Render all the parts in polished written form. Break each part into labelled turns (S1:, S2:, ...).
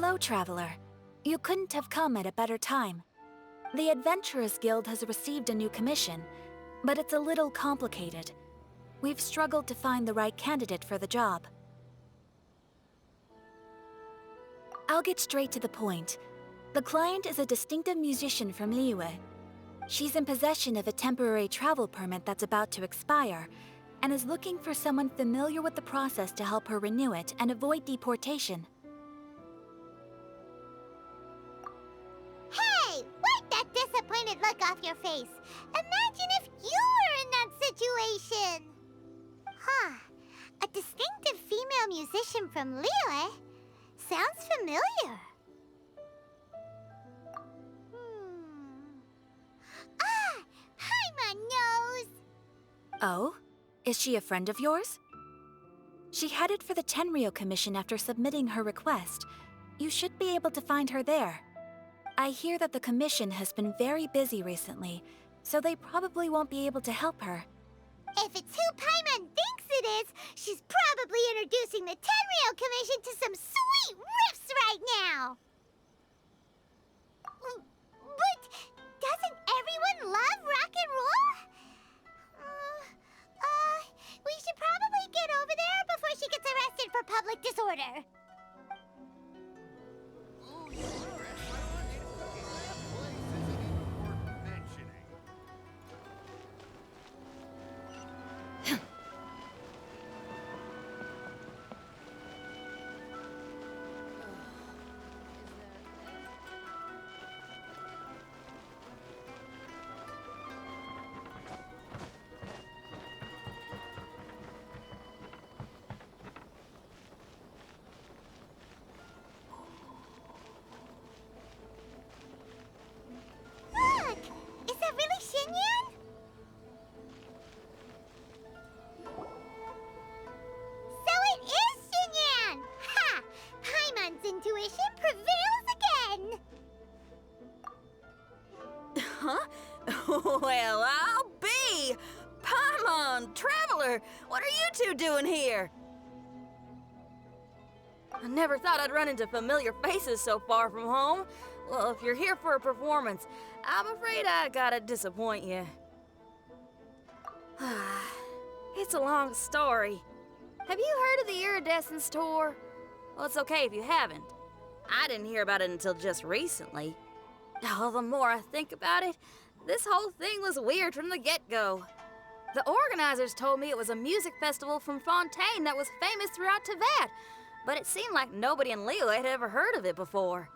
S1: Hello, traveler. You couldn't have come at a better time. The Adventurers Guild has received a new commission, but it's a little complicated. We've struggled to find the right candidate for the job. I'll get straight to the point. The client is a distinctive musician from Liyue. She's in possession of a temporary travel permit that's about to expire, and is looking for someone familiar with the process to help her renew it and avoid deportation.
S2: Hey! Wipe that disappointed look off your face! Imagine if you were in that situation! Huh. A distinctive female musician from Liyue? Sounds familiar. Ah! Hi, my nose!
S1: Oh? Is she a friend of yours? She headed for the Tenryou Commission after submitting her request. You should be able to find her there. I hear that the commission has been very busy recently, so they probably won't be able to help her.
S2: If it's who Paimon thinks it is, she's probably introducing the Tenryou Commission to some sweet riffs right now! But doesn't everyone love rock and roll? We should probably get over there before she gets arrested for public disorder. Look! Is that really Xinyan? So it is Xinyan! Ha! Paimon's intuition prevails again!
S3: Huh? Well, I'll be! Paimon, Traveler, what are you two doing here? I never thought I'd run into familiar faces so far from home. Well, if you're here for a performance, I'm afraid I gotta disappoint you. It's a long story. Have you heard of the Iridescence Tour? Well, it's okay if you haven't. I didn't hear about it until just recently. Oh, the more I think about it, this whole thing was weird from the get-go. The organizers told me it was a music festival from Fontaine that was famous throughout Teyvat, but it seemed like nobody in Liyue had ever heard of it before.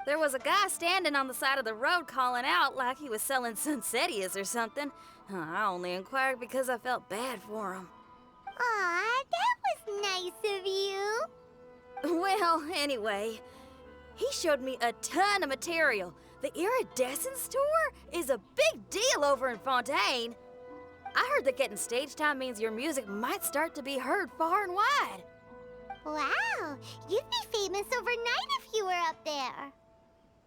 S3: There was a guy standing on the side of the road calling out like he was selling Sunsetias or something. I only inquired because I felt bad for him.
S2: Aw, that was nice of you.
S3: Well, anyway, he showed me a ton of material. The Iridescence Tour is a big deal over in Fontaine. I heard that getting stage time means your music might start to be heard far and wide.
S2: Wow, you'd be famous overnight if you were up there.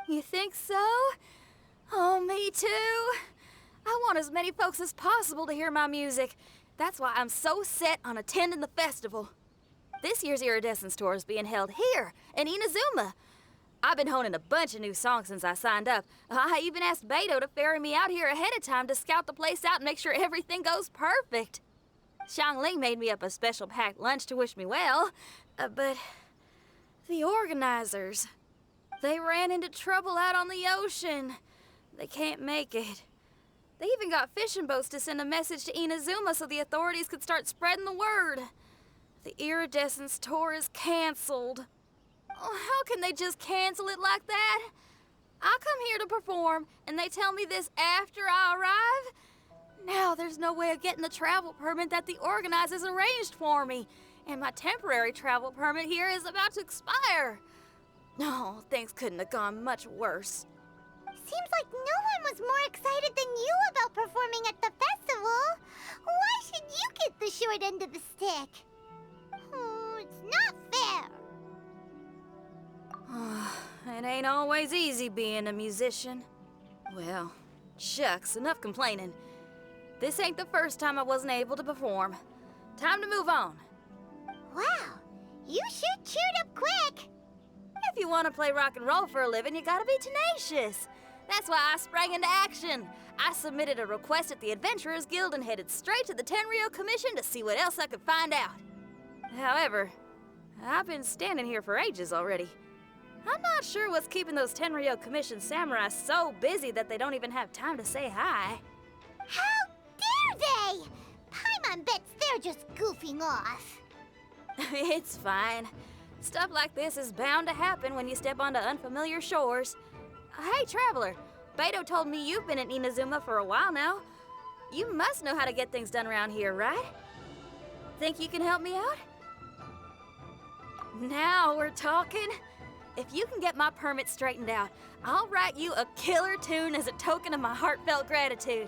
S3: You think so? Oh, me too. I want as many folks as possible to hear my music. That's why I'm so set on attending the festival. This year's Iridescence Tour is being held here in Inazuma. I've been honing a bunch of new songs since I signed up. I even asked Beto to ferry me out here ahead of time to scout the place out and make sure everything goes perfect. Xiangling made me up a special packed lunch to wish me well, but the organizers, they ran into trouble out on the ocean. They can't make it. They even got fishing boats to send a message to Inazuma so the authorities could start spreading the word. The Iridescence Tour is canceled. Oh, how can they just cancel it like that? I come here to perform, and they tell me this after I arrive? Now there's no way of getting the travel permit that the organizers arranged for me, and my temporary travel permit here is about to expire. No, things couldn't have gone much worse.
S2: Seems like no one was more excited than you about performing at the festival. Why should you get the short end of the stick? Oh, it's not fair.
S3: It ain't always easy being a musician. Well, shucks, enough complaining. This ain't the first time I wasn't able to perform. Time to move on.
S2: Wow, you sure cheered up quick.
S3: If you want to play rock and roll for a living, you gotta be tenacious. That's why I sprang into action. I submitted a request at the Adventurers Guild and headed straight to the Tenryou Commission to see what else I could find out. However, I've been standing here for ages already. I'm not sure what's keeping those Tenryou Commission samurai so busy that they don't even have time to say hi.
S2: How dare they? Paimon bets they're just goofing off.
S3: It's fine. Stuff like this is bound to happen when you step onto unfamiliar shores. Hey, Traveler, Beto told me you've been in Inazuma for a while now. You must know how to get things done around here, right? Think you can help me out? Now we're talking. If you can get my permit straightened out, I'll write you a killer tune as a token of my heartfelt gratitude.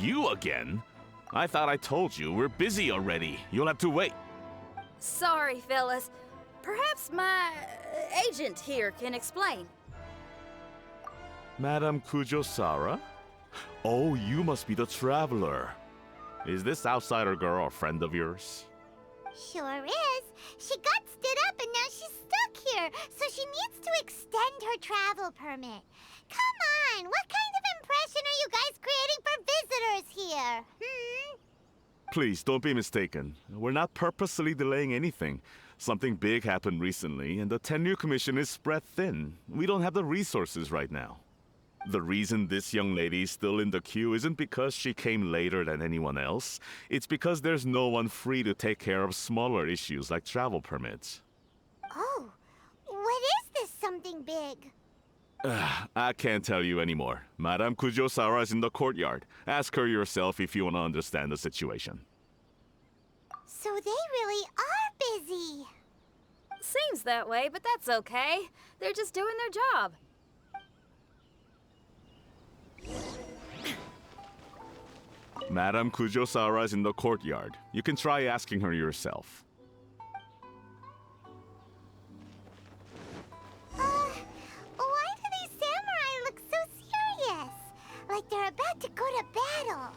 S4: You again? I thought I told you we're busy already. You'll have to wait.
S3: Sorry, fellas. Perhaps my agent here can explain.
S4: Madame Kujo-Sara? Oh, you must be the traveler. Is this outsider girl a friend of yours?
S2: Sure is. She got stood up and now she's stuck here, so she needs to extend her travel permit. Come on, what kind of impression are you guys creating for visitors here?
S4: Please, don't be mistaken. We're not purposely delaying anything. Something big happened recently, and the Tenryou Commission is spread thin. We don't have the resources right now. The reason this young lady is still in the queue isn't because she came later than anyone else. It's because there's no one free to take care of smaller issues like travel permits.
S2: Oh, what is this something big?
S4: I can't tell you anymore. Madame Kujo-Sara is in the courtyard. Ask her yourself if you want to understand the situation.
S2: So they really are busy.
S3: Seems that way, but that's okay. They're just doing their job.
S4: Madame Kujo-Sara is in the courtyard. You can try asking her yourself.
S2: Why do these samurai look so serious? Like they're about to go to battle.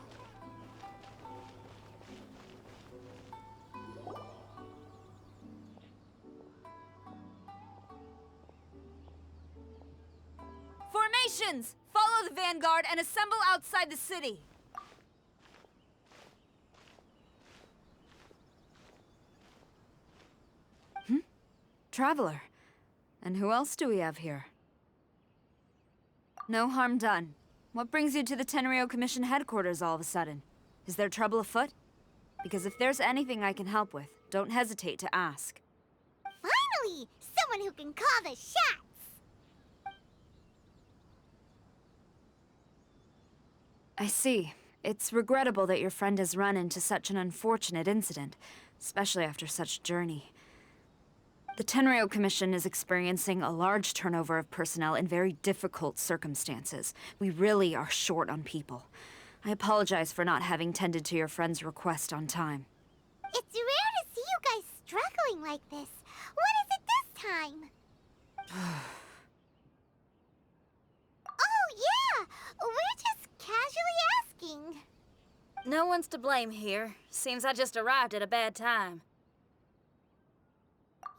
S3: Formations! Follow the vanguard and assemble outside the city.
S5: Traveler. And who else do we have here? No harm done. What brings you to the Tenryou Commission headquarters all of a sudden? Is there trouble afoot? Because if there's anything I can help with, don't hesitate to ask.
S2: Finally! Someone who can call the shots!
S5: I see. It's regrettable that your friend has run into such an unfortunate incident, especially after such a journey. The Tenryou Commission is experiencing a large turnover of personnel in very difficult circumstances. We really are short on people. I apologize for not having tended to your friend's request on time.
S2: It's rare to see you guys struggling like this. What is it this time? Oh, yeah! We're just casually asking.
S3: No one's to blame here. Seems I just arrived at a bad time.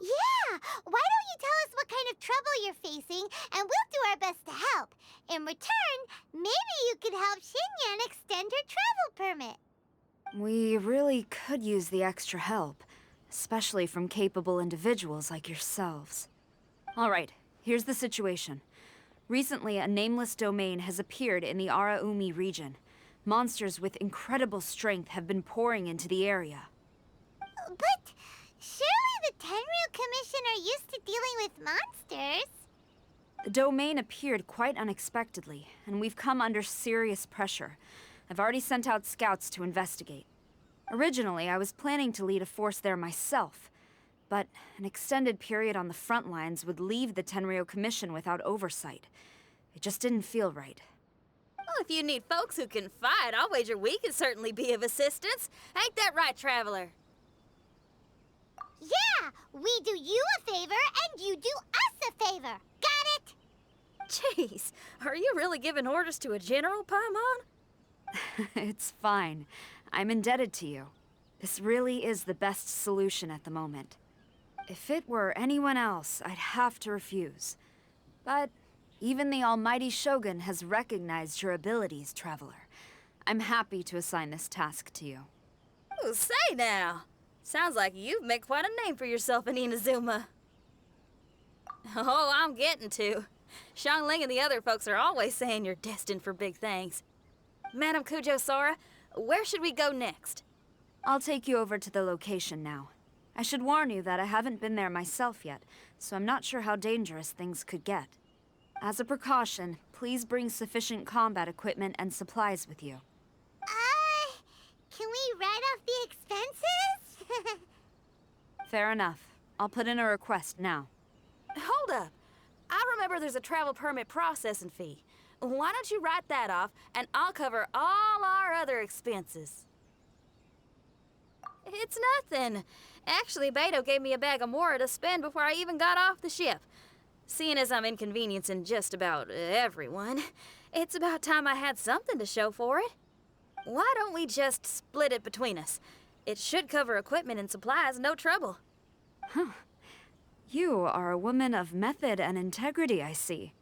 S2: Yeah! Why don't you tell us what kind of trouble you're facing, and we'll do our best to help. In return, maybe you could help Xinyan extend her travel permit.
S5: We really could use the extra help, especially from capable individuals like yourselves. All right, here's the situation. Recently, a nameless domain has appeared in the Araumi region. Monsters with incredible strength have been pouring into the area.
S2: But surely the Tenryou Commission are used to dealing with monsters.
S5: The domain appeared quite unexpectedly, and we've come under serious pressure. I've already sent out scouts to investigate. Originally, I was planning to lead a force there myself, but an extended period on the front lines would leave the Tenryou Commission without oversight. It just didn't feel right.
S3: Well, if you need folks who can fight, I'll wager we can certainly be of assistance. Ain't that right, Traveler?
S2: Yeah! We do you a favor, and you do us a favor. Got it?
S3: Jeez, are you really giving orders to a general, Paimon?
S5: It's fine. I'm indebted to you. This really is the best solution at the moment. If it were anyone else, I'd have to refuse. But even the almighty Shogun has recognized your abilities, Traveler. I'm happy to assign this task to you.
S3: Ooh, say now. Sounds like you've made quite a name for yourself in Inazuma. Oh, I'm getting to. Xiangling and the other folks are always saying you're destined for big things. Madam Kujo Sora, where should we go next?
S5: I'll take you over to the location now. I should warn you that I haven't been there myself yet, so I'm not sure how dangerous things could get. As a precaution, please bring sufficient combat equipment and supplies with you.
S2: Can we write off the expenses?
S5: Fair enough. I'll put in a request now.
S3: Hold up. I remember there's a travel permit processing fee. Why don't you write that off, and I'll cover all our other expenses. It's nothing. Actually, Beto gave me a bag of Mora to spend before I even got off the ship. Seeing as I'm inconveniencing just about everyone, it's about time I had something to show for it. Why don't we just split it between us? It should cover equipment and supplies, no trouble.
S5: You are a woman of method and integrity, I see.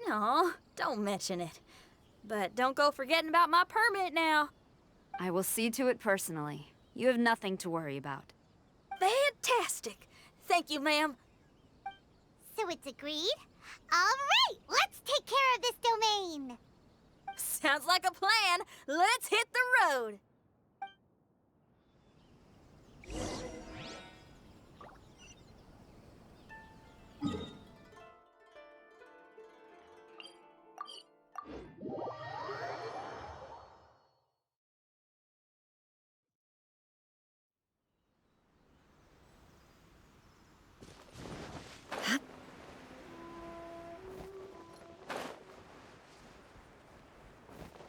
S3: No, don't mention it. But don't go forgetting about my permit now.
S5: I will see to it personally. You have nothing to worry about.
S3: Fantastic. Thank you, ma'am.
S2: So it's agreed? Alright, let's take care of this domain!
S3: Sounds like a plan. Let's hit the road.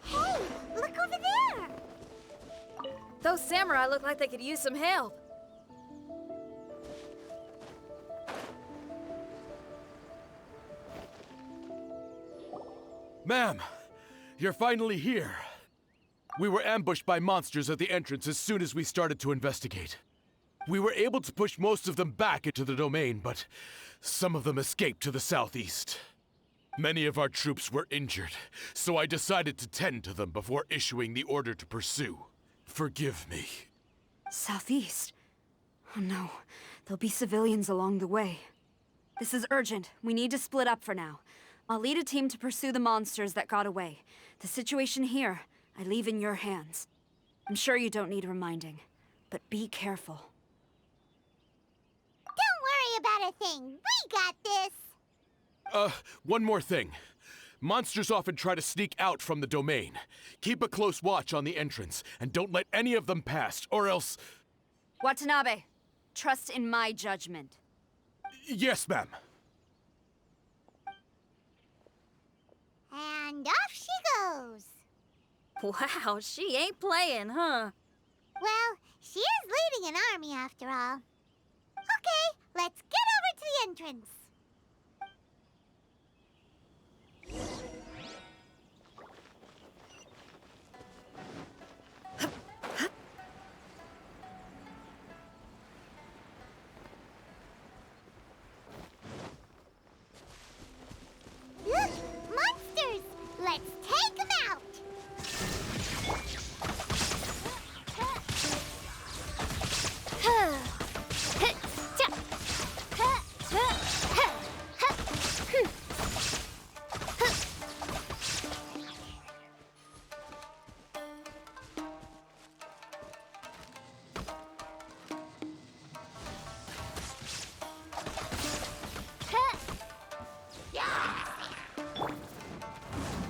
S2: Hey, look over there!
S3: Those samurai look like they could use some help.
S6: Ma'am, you're finally here. We were ambushed by monsters at the entrance as soon as we started to investigate. We were able to push most of them back into the domain, but some of them escaped to the southeast. Many of our troops were injured, so I decided to tend to them before issuing the order to pursue. Forgive me.
S5: Southeast? Oh no, there'll be civilians along the way. This is urgent. We need to split up for now. I'll lead a team to pursue the monsters that got away. The situation here, I leave in your hands. I'm sure you don't need reminding, but be careful.
S2: Don't worry about a thing. We got this.
S6: One more thing. Monsters often try to sneak out from the domain. Keep a close watch on the entrance, and don't let any of them pass, or else...
S5: Watanabe, trust in my judgment.
S6: Yes, ma'am.
S2: And off she goes.
S3: Wow, she ain't playing, huh?
S2: Well, she is leading an army after all. Okay, let's get over to the entrance. Look, monsters! Let's take them out!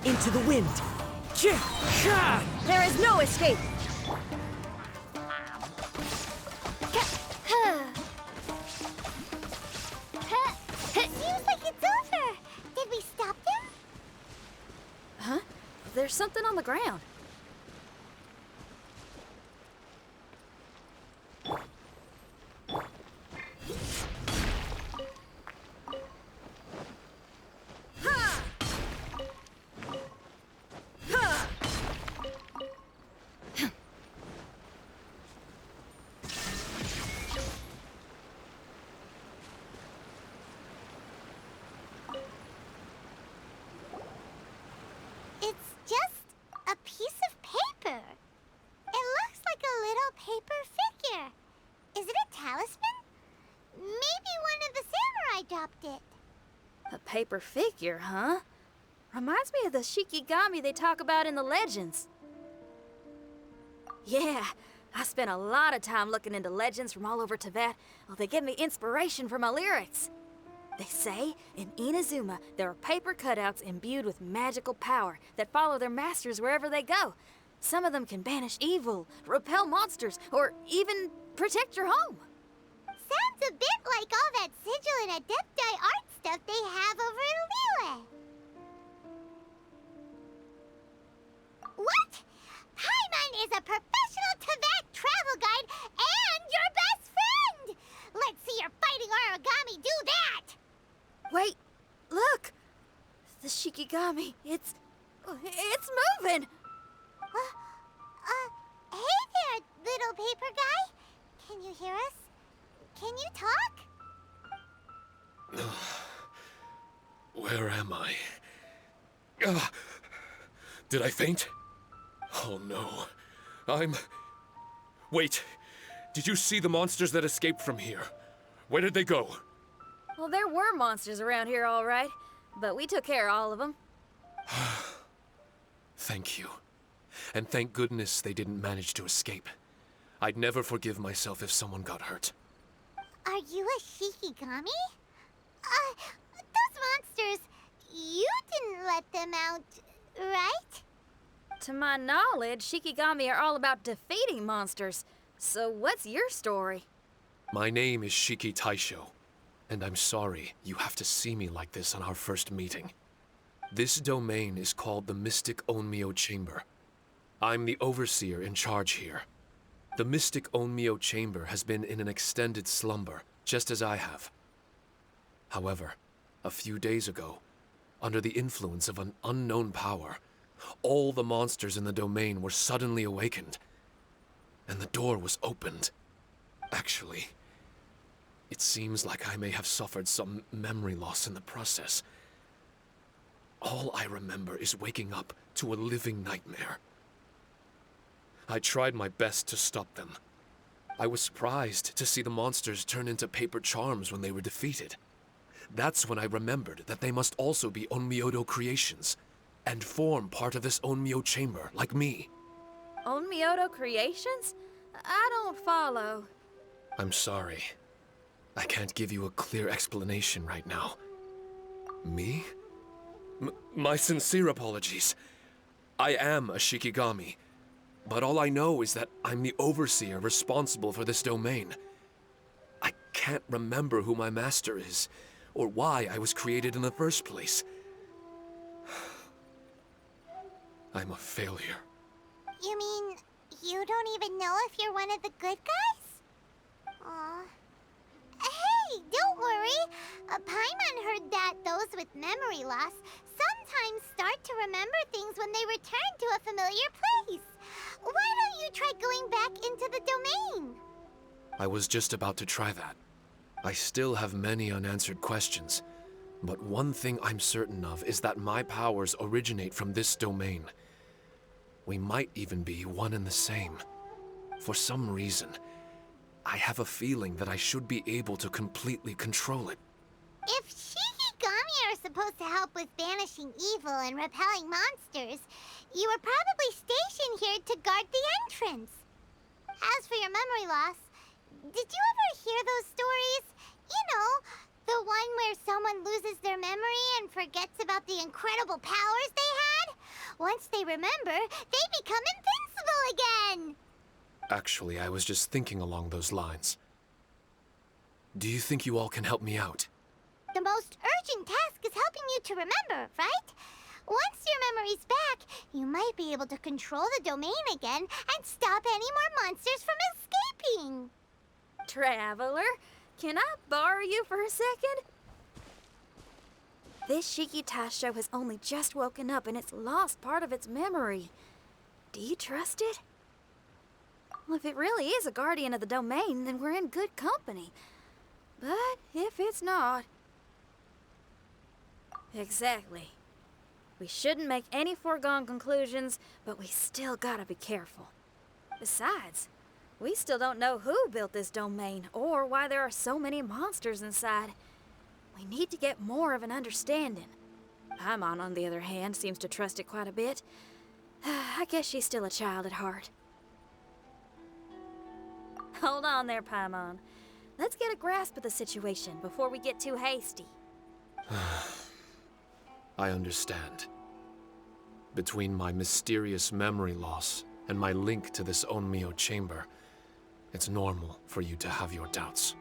S7: Into the wind. There is no escape.
S2: Seems like it's over. Did we stop them?
S3: Huh? There's something on the ground. paper figure, huh? Reminds me of the Shikigami they talk about in the legends. Yeah, I spent a lot of time looking into legends from all over Tibet. Well, they give me inspiration for my lyrics. They say in Inazuma there are paper cutouts imbued with magical power that follow their masters wherever they go. Some of them can banish evil, repel monsters, or even protect your home.
S2: Sounds a bit like all that sigil and adepti art stuff they have over in Liyue. What? Paimon is a professional Tibet travel guide and your best friend! Let's see your fighting origami do that!
S3: Wait, look! The Shikigami, it's moving!
S2: Hey there, little paper guy. Can you hear us? Can you talk?
S8: Where am I? Did I faint? Oh no. Wait. Did you see the monsters that escaped from here? Where did they go?
S3: Well, there were monsters around here, all right. But we took care of all of them.
S8: Thank you. And thank goodness they didn't manage to escape. I'd never forgive myself if someone got hurt.
S2: Are you a Shikigami? Those monsters, you didn't let them out, right?
S3: To my knowledge, Shikigami are all about defeating monsters. So what's your story?
S8: My name is Shiki Taisho, and I'm sorry you have to see me like this on our first meeting. This domain is called the Mystic Onmyo Chamber. I'm the overseer in charge here. The Mystic Onmyo Chamber has been in an extended slumber, just as I have. However, a few days ago, under the influence of an unknown power, all the monsters in the domain were suddenly awakened, and the door was opened. Actually, it seems like I may have suffered some memory loss in the process. All I remember is waking up to a living nightmare. I tried my best to stop them. I was surprised to see the monsters turn into paper charms when they were defeated. That's when I remembered that they must also be Onmyodo creations, and form part of this Onmyo chamber, like me.
S3: Onmyodo creations? I don't follow.
S8: I'm sorry. I can't give you a clear explanation right now. Me? My sincere apologies. I am a Shikigami, but all I know is that I'm the overseer responsible for this domain. I can't remember who my master is, or why I was created in the first place. I'm a failure.
S2: You mean you don't even know if you're one of the good guys? Aw. Hey, don't worry. Paimon heard that those with memory loss sometimes start to remember things when they return to a familiar place. Why don't you try going back into the domain?
S8: I was just about to try that. I still have many unanswered questions, but one thing I'm certain of is that my powers originate from this domain. We might even be one and the same. For some reason, I have a feeling that I should be able to completely control it.
S2: If Shikigami are supposed to help with banishing evil and repelling monsters, you were probably stationed here to guard the entrance. As for your memory loss, did you ever hear those stories? You know, the one where someone loses their memory and forgets about the incredible powers they had? Once they remember, they become invincible again!
S8: Actually, I was just thinking along those lines. Do you think you all can help me out?
S2: The most urgent task is helping you to remember, right? Once your memory's back, you might be able to control the domain again and stop any more monsters from escaping.
S3: Traveler, can I borrow you for a second? This Shiki Taisho has only just woken up and it's lost part of its memory. Do you trust it? Well, if it really is a guardian of the domain, then we're in good company. But if it's not... Exactly. We shouldn't make any foregone conclusions, but we still gotta be careful. Besides, we still don't know who built this domain or why there are so many monsters inside. We need to get more of an understanding. Paimon, on the other hand, seems to trust it quite a bit. I guess she's still a child at heart. Hold on there, Paimon. Let's get a grasp of the situation before we get too hasty.
S8: I understand. Between my mysterious memory loss and my link to this Onmyo chamber, it's normal for you to have your doubts.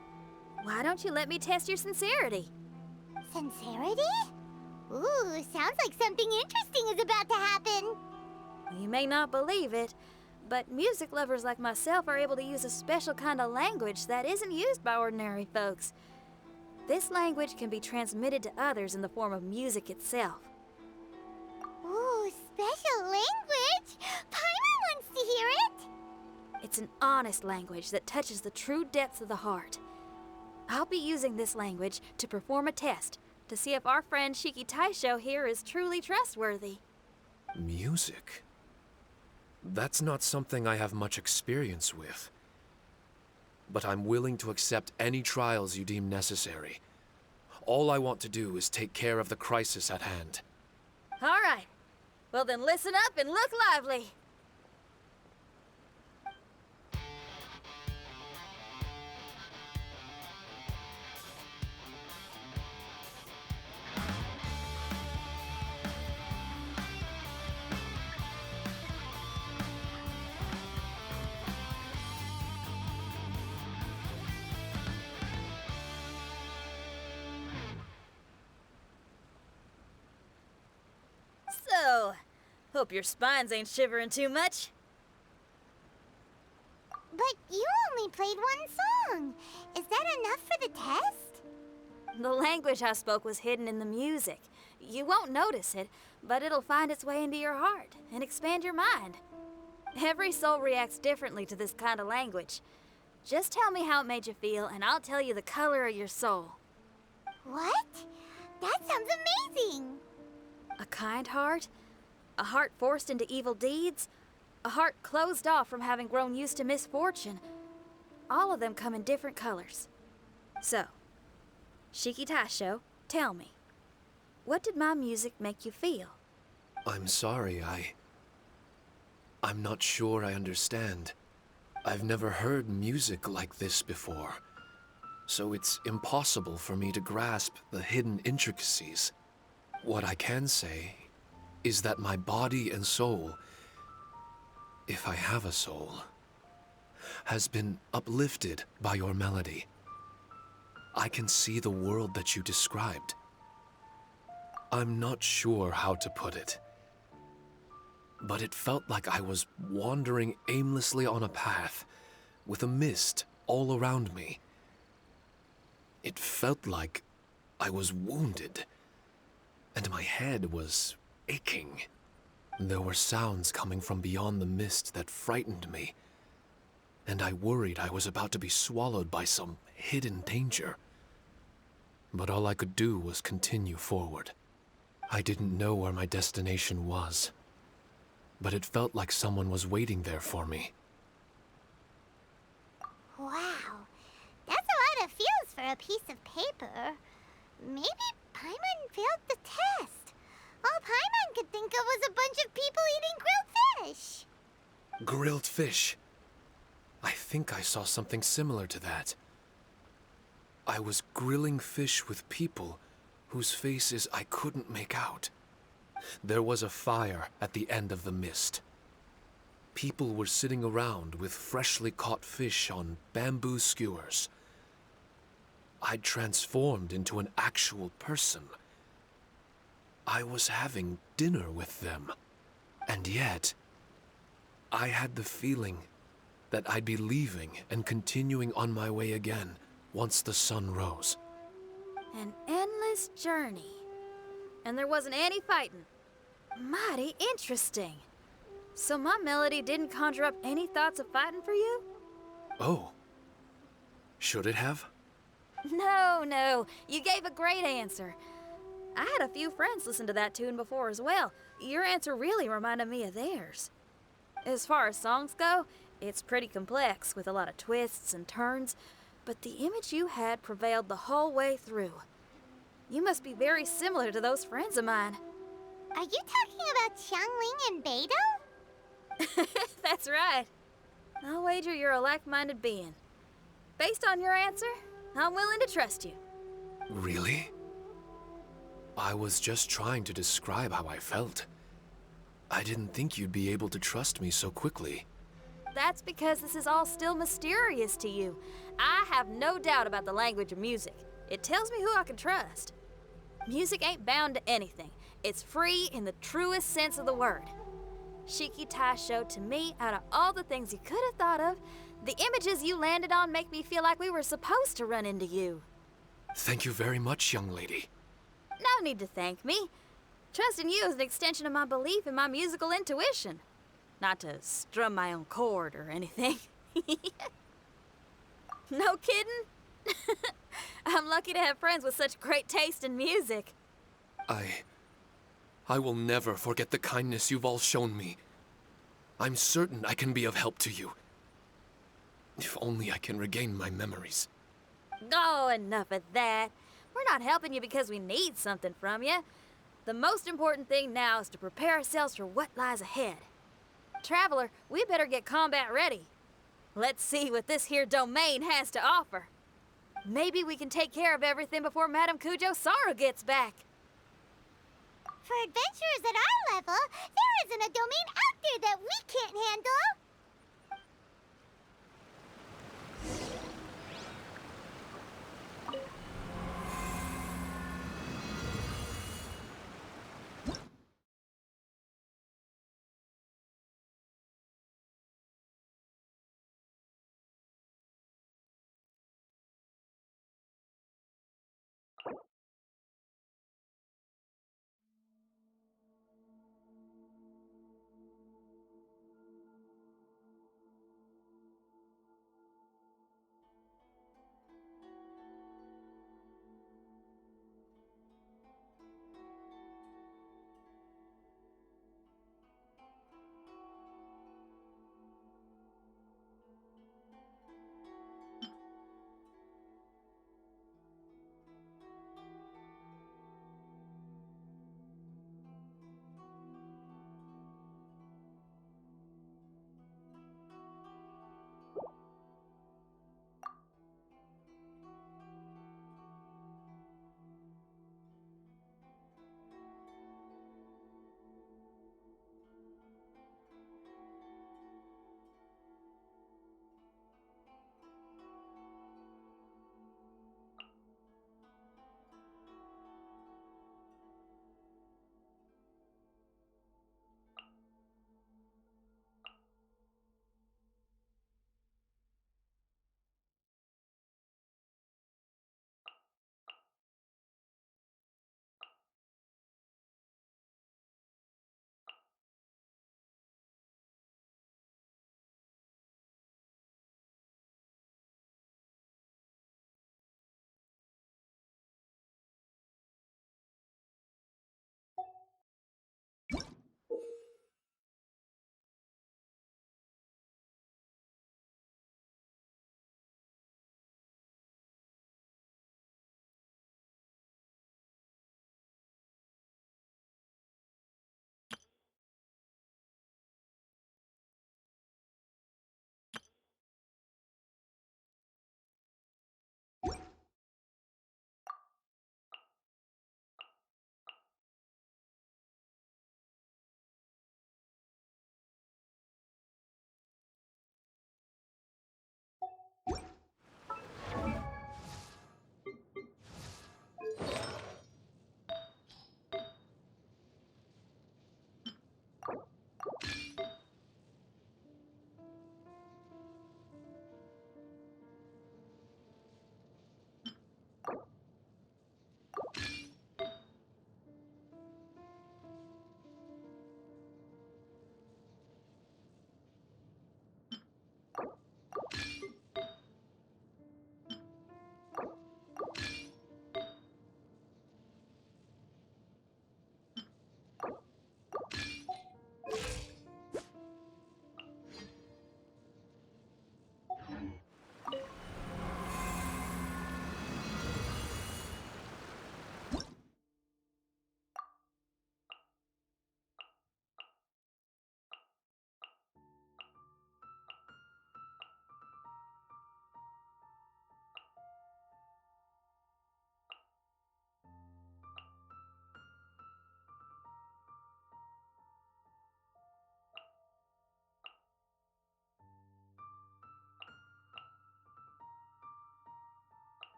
S3: Why don't you let me test your sincerity?
S2: Sincerity? Ooh, sounds like something interesting is about to happen.
S3: You may not believe it, but music lovers like myself are able to use a special kind of language that isn't used by ordinary folks. This language can be transmitted to others in the form of music itself.
S2: Ooh, special language? Paimon wants to hear it.
S3: It's an honest language that touches the true depths of the heart. I'll be using this language to perform a test to see if our friend Shiki Taisho here is truly trustworthy.
S8: Music? That's not something I have much experience with. But I'm willing to accept any trials you deem necessary. All I want to do is take care of the crisis at hand.
S3: All right. Well then listen up and look lively. So, hope your spines ain't shivering too much.
S2: But you only played one song. Is that enough for the test?
S3: The language I spoke was hidden in the music. You won't notice it, but it'll find its way into your heart and expand your mind. Every soul reacts differently to this kind of language. Just tell me how it made you feel, and I'll tell you the color of your soul.
S2: What? That sounds amazing.
S3: A kind heart? A heart forced into evil deeds? A heart closed off from having grown used to misfortune? All of them come in different colors. So, Shiki Taisho, tell me, what did my music make you feel?
S8: I'm sorry, I'm not sure I understand. I've never heard music like this before, so it's impossible for me to grasp the hidden intricacies. What I can say is that my body and soul, if I have a soul, has been uplifted by your melody. I can see the world that you described. I'm not sure how to put it, but it felt like I was wandering aimlessly on a path with a mist all around me. It felt like I was wounded, and my head was aching. There were sounds coming from beyond the mist that frightened me, and I worried I was about to be swallowed by some hidden danger. But all I could do was continue forward. I didn't know where my destination was, but it felt like someone was waiting there for me.
S2: Wow, that's a lot of feels for a piece of paper. Maybe Paimon failed the test. All Paimon could think of was a bunch of people eating grilled fish.
S8: Grilled fish. I think I saw something similar to that. I was grilling fish with people whose faces I couldn't make out. There was a fire at the end of the mist. People were sitting around with freshly caught fish on bamboo skewers. I'd transformed into an actual person. I was having dinner with them. And yet, I had the feeling that I'd be leaving and continuing on my way again once the sun rose.
S3: An endless journey. And there wasn't any fighting. Mighty interesting. So my melody didn't conjure up any thoughts of fighting for you?
S8: Oh. Should it have?
S3: No. You gave a great answer. I had a few friends listen to that tune before as well. Your answer really reminded me of theirs. As far as songs go, it's pretty complex with a lot of twists and turns, but the image you had prevailed the whole way through. You must be very similar to those friends of mine.
S2: Are you talking about Xiangling and Beidou?
S3: That's right. I'll wager you're a like-minded being. Based on your answer, I'm willing to trust you.
S8: Really? I was just trying to describe how I felt. I didn't think you'd be able to trust me so quickly.
S3: That's because this is all still mysterious to you. I have no doubt about the language of music. It tells me who I can trust. Music ain't bound to anything. It's free in the truest sense of the word. Shiki Taisho, to me, out of all the things you could have thought of, the images you landed on make me feel like we were supposed to run into you.
S8: Thank you very much, young lady.
S3: No need to thank me. Trusting you is an extension of my belief in my musical intuition. Not to strum my own chord or anything. No kidding? I'm lucky to have friends with such great taste in music.
S8: I will never forget the kindness you've all shown me. I'm certain I can be of help to you. If only I can regain my memories.
S3: Oh, enough of that. We're not helping you because we need something from you. The most important thing now is to prepare ourselves for what lies ahead. Traveler, we better get combat ready. Let's see what this here domain has to offer. Maybe we can take care of everything before Madame Kujo Saru gets back.
S2: For adventurers at our level, there isn't a domain out there that we can't handle.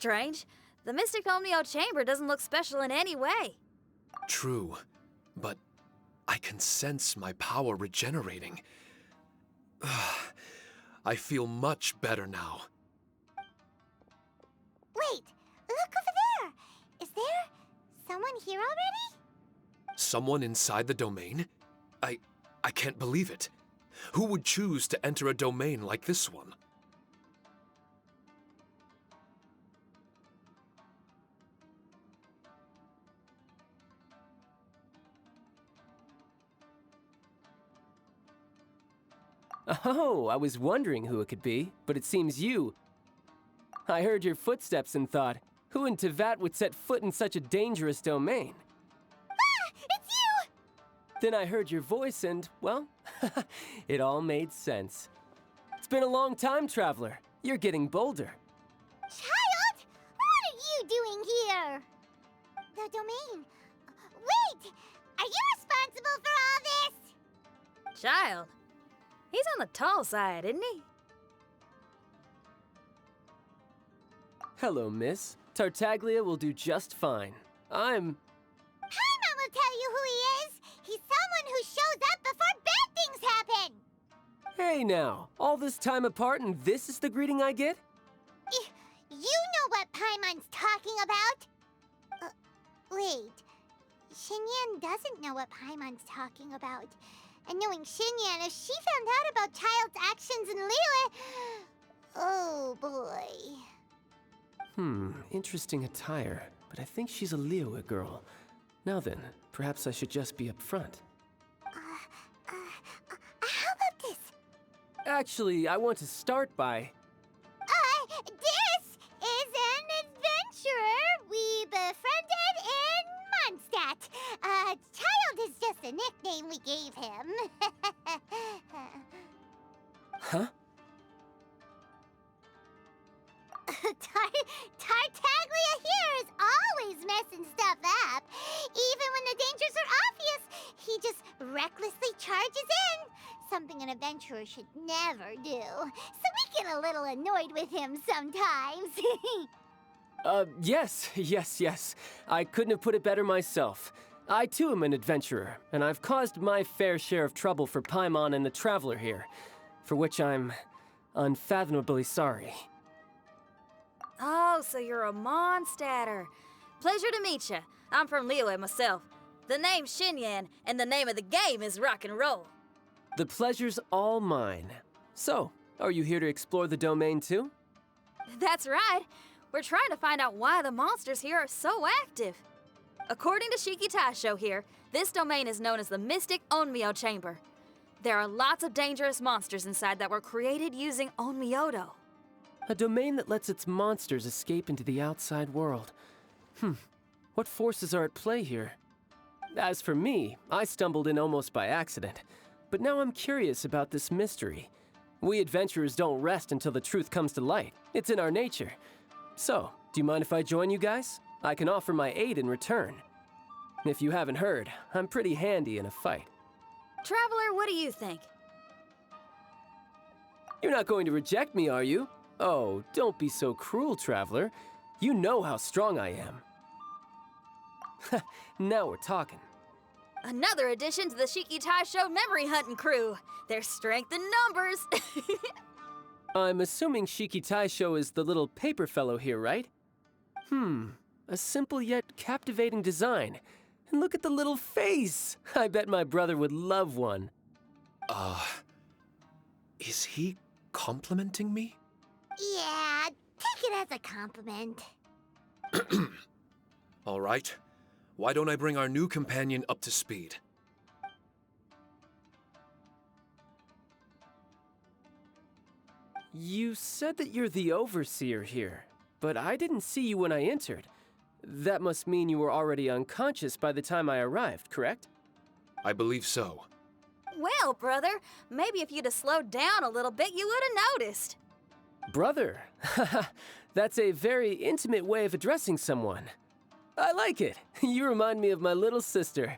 S3: strange. The Mystic Omnio Chamber doesn't look special in any way.
S8: True, but I can sense my power regenerating. I feel much better now.
S2: Wait, look over there! Is there someone here already?
S8: Someone inside the domain? I can't believe it. Who would choose to enter a domain like this one?
S9: Oh, I was wondering who it could be, but it seems you. I heard your footsteps and thought, who in Tevat would set foot in such a dangerous domain?
S2: Ah! It's you!
S9: Then I heard your voice and, well, it all made sense. It's been a long time, Traveler. You're getting bolder.
S2: Child! What are you doing here? The domain. Wait! Are you responsible for all this?
S3: Child. He's on the tall side, isn't he?
S9: Hello, miss. Tartaglia will do just fine.
S2: Paimon will tell you who he is! He's someone who shows up before bad things happen!
S9: Hey now, all this time apart and this is the greeting I get?
S2: You know what Paimon's talking about? Wait. Xinyan doesn't know what Paimon's talking about. And knowing Xinyan, if she found out about Child's actions in Liyue... Oh, boy.
S9: Interesting attire, but I think she's a Liyue girl. Now then, perhaps I should just be upfront.
S2: How about this?
S9: Actually, I want to start by...
S2: This is an adventurer we befriended in Mondstadt. Child is just a nickname we gave him.
S9: Huh?
S2: Tartaglia here is always messing stuff up. Even when the dangers are obvious, he just recklessly charges in. Something an adventurer should never do. So we get a little annoyed with him sometimes.
S9: Yes. I couldn't have put it better myself. I too am an adventurer, and I've caused my fair share of trouble for Paimon and the Traveler here, for which I'm unfathomably sorry.
S3: Oh, so you're a Mondstadter. Pleasure to meet you. I'm from Liyue myself. The name's Xinyan, and the name of the game is rock and roll.
S9: The pleasure's all mine. So, are you here to explore the domain too?
S3: That's right. We're trying to find out why the monsters here are so active. According to Shiki Taisho here, this domain is known as the Mystic Onmyo Chamber. There are lots of dangerous monsters inside that were created using Onmyodo.
S9: A domain that lets its monsters escape into the outside world. What forces are at play here? As for me, I stumbled in almost by accident. But now I'm curious about this mystery. We adventurers don't rest until the truth comes to light. It's in our nature. So, do you mind if I join you guys? I can offer my aid in return. If you haven't heard, I'm pretty handy in a fight.
S3: Traveler, what do you think?
S9: You're not going to reject me, are you? Oh, don't be so cruel, Traveler. You know how strong I am. Now we're talking.
S3: Another addition to the Shiki Taisho memory hunting crew. There's strength in numbers.
S9: I'm assuming Shiki Taisho is the little paper fellow here, right? A simple yet captivating design. And look at the little face! I bet my brother would love one.
S8: Is he complimenting me?
S2: Yeah, take it as a compliment.
S8: All right. Why don't I bring our new companion up to speed?
S9: You said that you're the overseer here, but I didn't see you when I entered. That must mean you were already unconscious by the time I arrived, correct?
S8: I believe so.
S3: Well, brother, maybe if you'd have slowed down a little bit, you would have noticed.
S9: Brother, that's a very intimate way of addressing someone. I like it. You remind me of my little sister.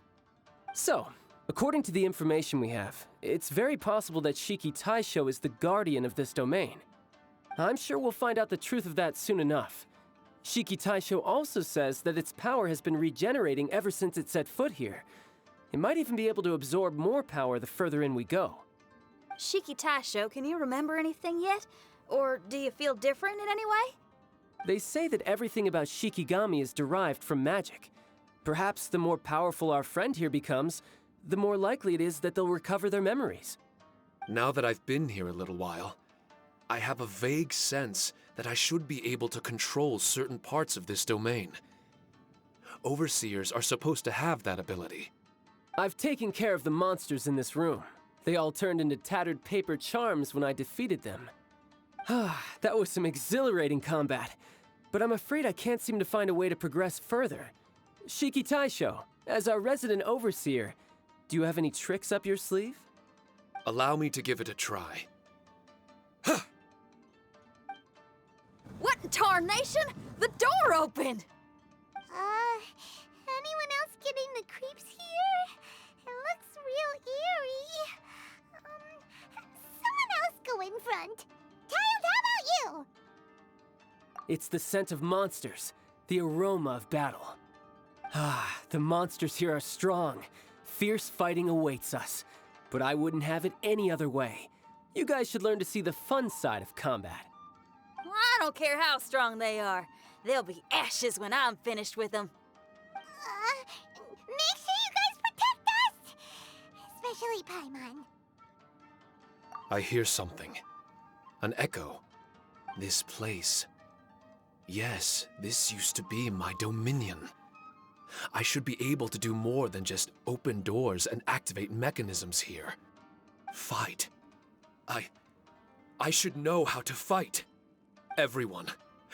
S9: So, according to the information we have, it's very possible that Shiki Taisho is the guardian of this domain. I'm sure we'll find out the truth of that soon enough. Shiki Taisho also says that its power has been regenerating ever since it set foot here. It might even be able to absorb more power the further in we go.
S3: Shiki Taisho, can you remember anything yet? Or do you feel different in any way?
S9: They say that everything about Shikigami is derived from magic. Perhaps the more powerful our friend here becomes, the more likely it is that they'll recover their memories.
S8: Now that I've been here a little while, I have a vague sense that I should be able to control certain parts of this domain. Overseers are supposed to have that ability.
S9: I've taken care of the monsters in this room. They all turned into tattered paper charms when I defeated them. That was some exhilarating combat, but I'm afraid I can't seem to find a way to progress further. Shiki Taisho, as our resident overseer, do you have any tricks up your sleeve?
S8: Allow me to give it a try.
S3: What in tarnation? The door opened!
S2: Anyone else getting the creeps here? It looks real eerie. Someone else go in front. Tiles, how about you?
S9: It's the scent of monsters, the aroma of battle. The monsters here are strong. Fierce fighting awaits us. But I wouldn't have it any other way. You guys should learn to see the fun side of combat.
S3: I don't care how strong they are. They'll be ashes when I'm finished with them.
S2: Make sure you guys protect us! Especially Paimon.
S8: I hear something. An echo. This place. Yes, this used to be my dominion. I should be able to do more than just open doors and activate mechanisms here. Fight. I should know how to fight. Everyone,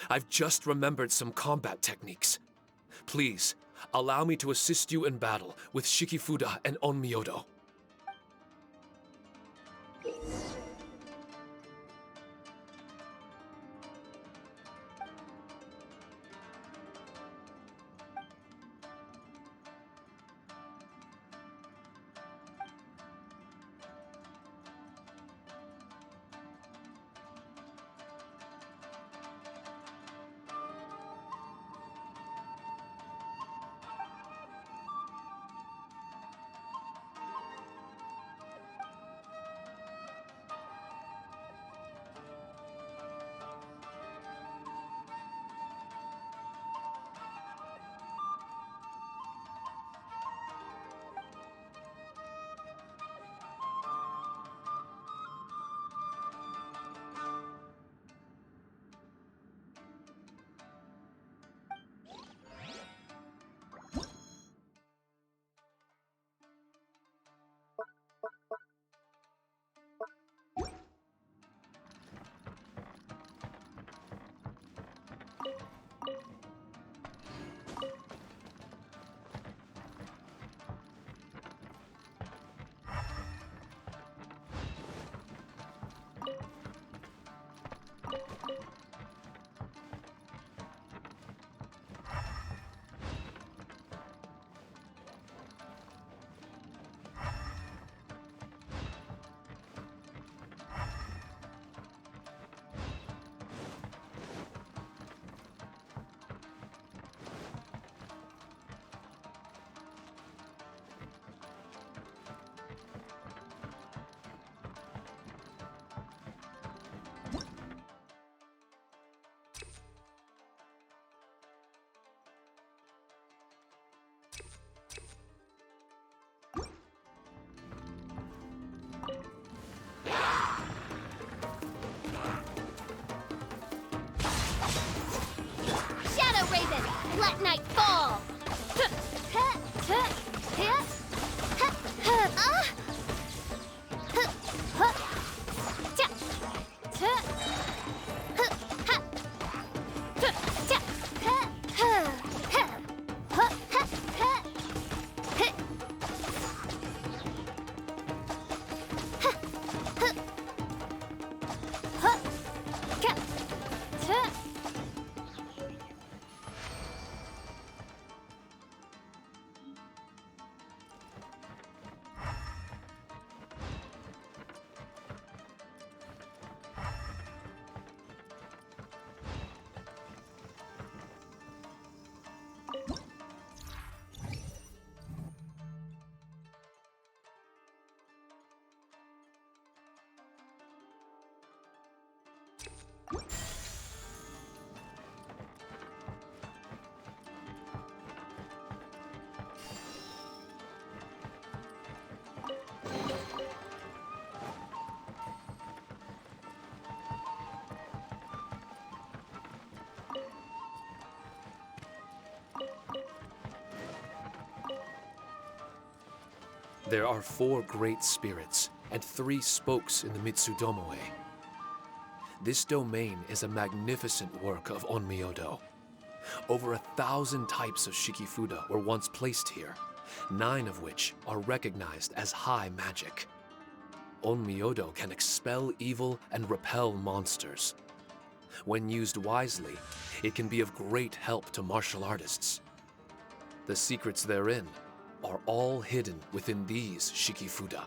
S8: I've just remembered some combat techniques. Please, allow me to assist you in battle with Shikifuda and Onmyodo.
S2: Let night fall!
S8: There are 4 great spirits and 3 spokes in the Mitsudomoe. This domain is a magnificent work of Onmyodo. Over 1,000 types of Shikifuda were once placed here, 9 of which are recognized as high magic. Onmyodo can expel evil and repel monsters. When used wisely, it can be of great help to martial artists. The secrets therein are all hidden within these Shikifuda.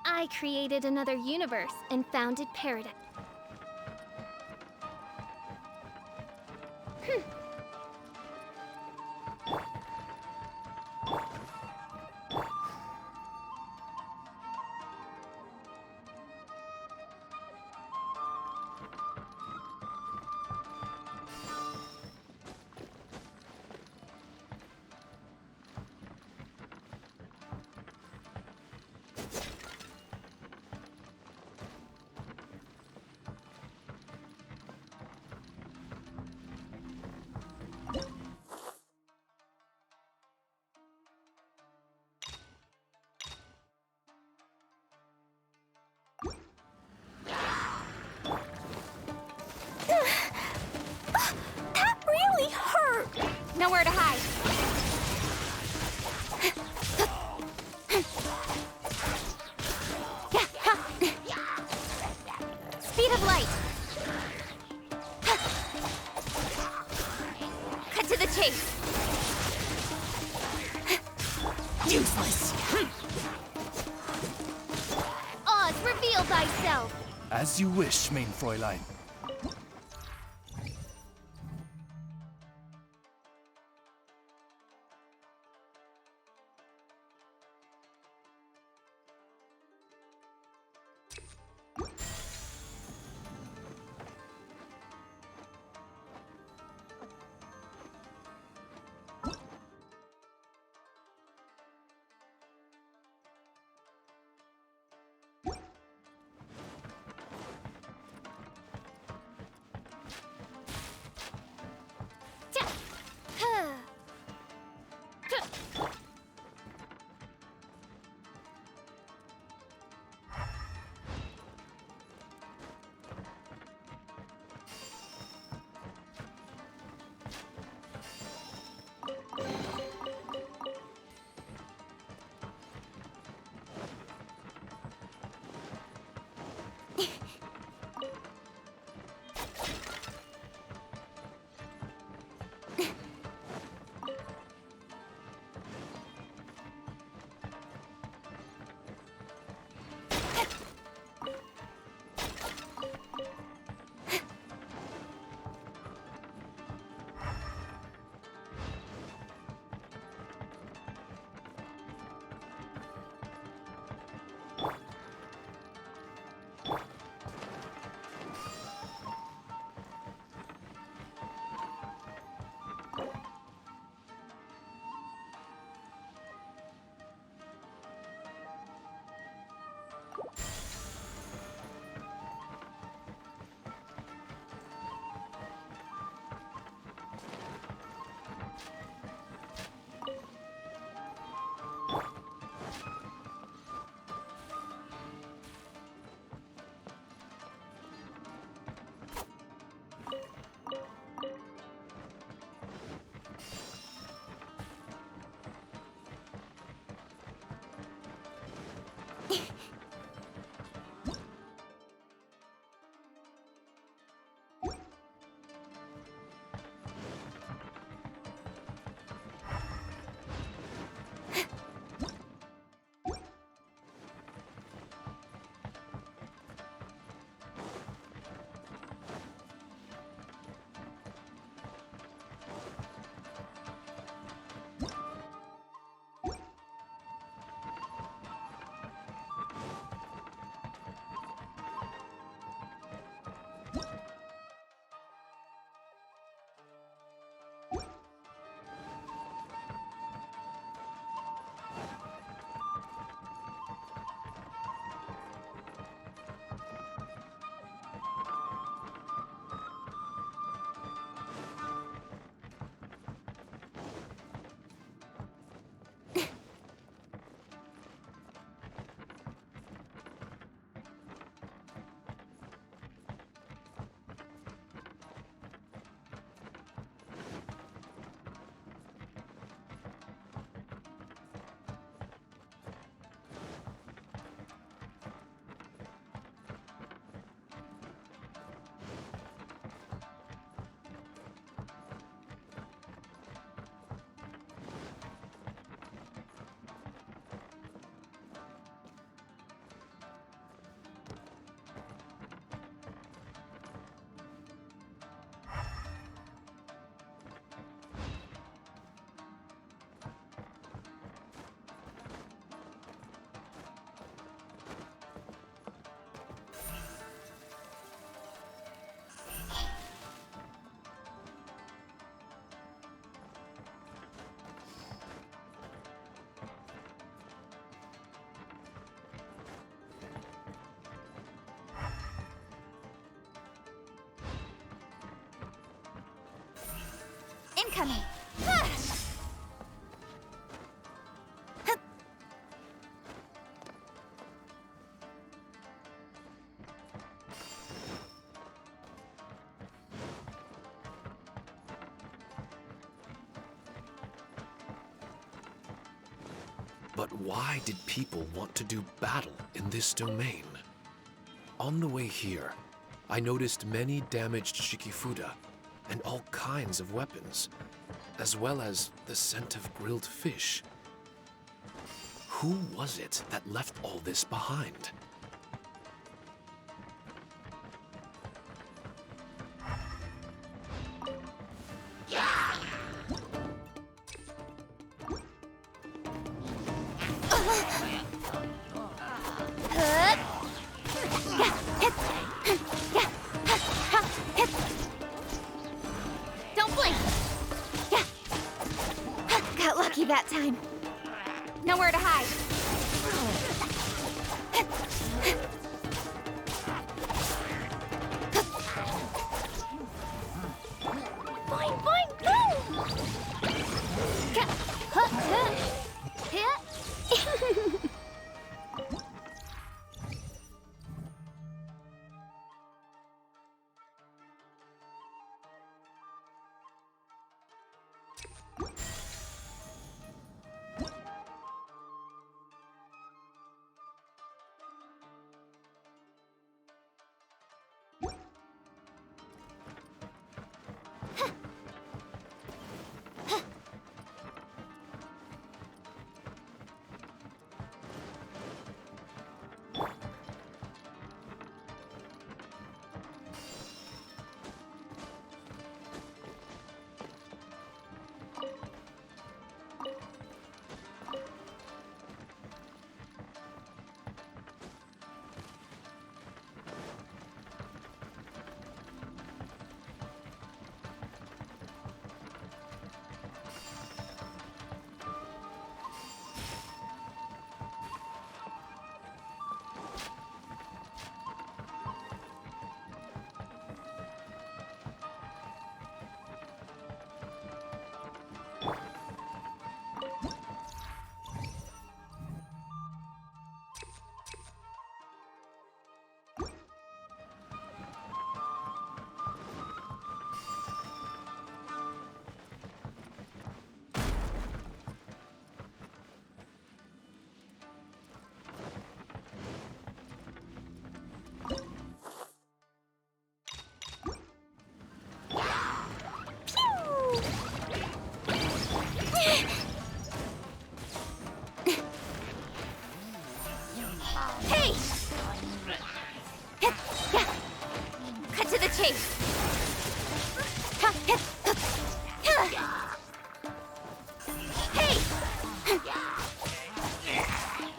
S10: I created another universe and founded paradise. That really hurt! Nowhere to hide. Speed of light. Cut to the chase.
S7: Useless!
S10: Oz, reveal thyself.
S11: As you wish, main Fräulein.
S3: Incoming!
S8: But why did people want to do battle in this domain? On the way here, I noticed many damaged Shikifuda and all kinds of weapons, as well as the scent of grilled fish. Who was it that left all this behind?
S3: Don't blink! Got lucky that time. Nowhere to hide. Boing, boing, boom!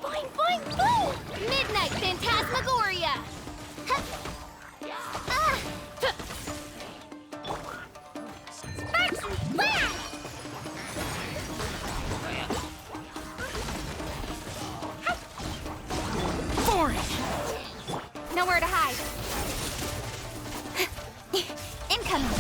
S3: Boing, boing, boom! Midnight Phantasmagoria! Sparks and flash!
S7: For it!
S3: Nowhere to hide. Incoming!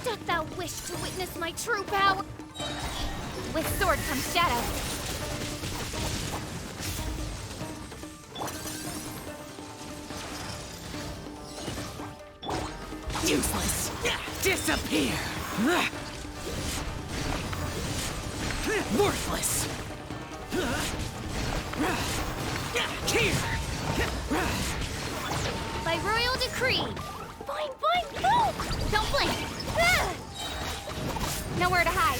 S3: Doth thou wish to witness my true power? With sword comes shadow.
S7: Disappear! Worthless! Here!
S10: By royal decree! Boing, boing, boom! Don't blink! Nowhere to hide.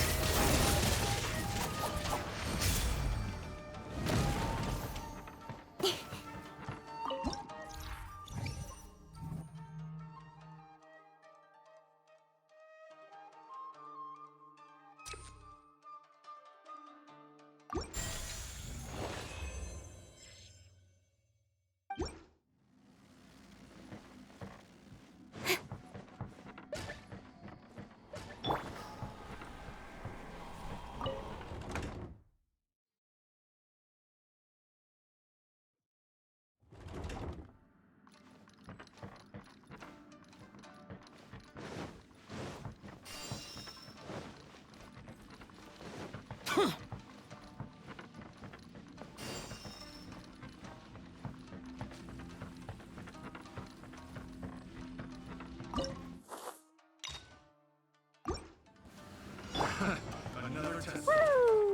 S11: Another test.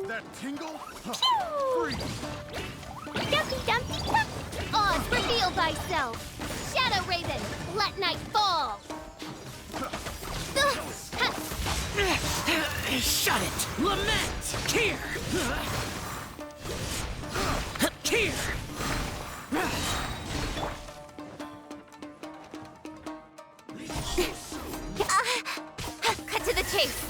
S11: That tingle? Freeze!
S10: Dumpty Dumpty Duck! Oz, reveal thyself! Shadow Raven, let night fall!
S7: Shut it! Lament! Here! Here!
S10: Cut to the chase!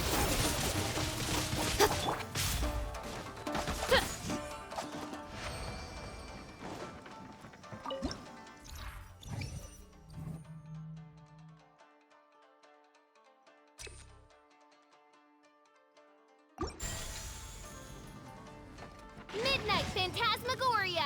S10: Midnight Phantasmagoria!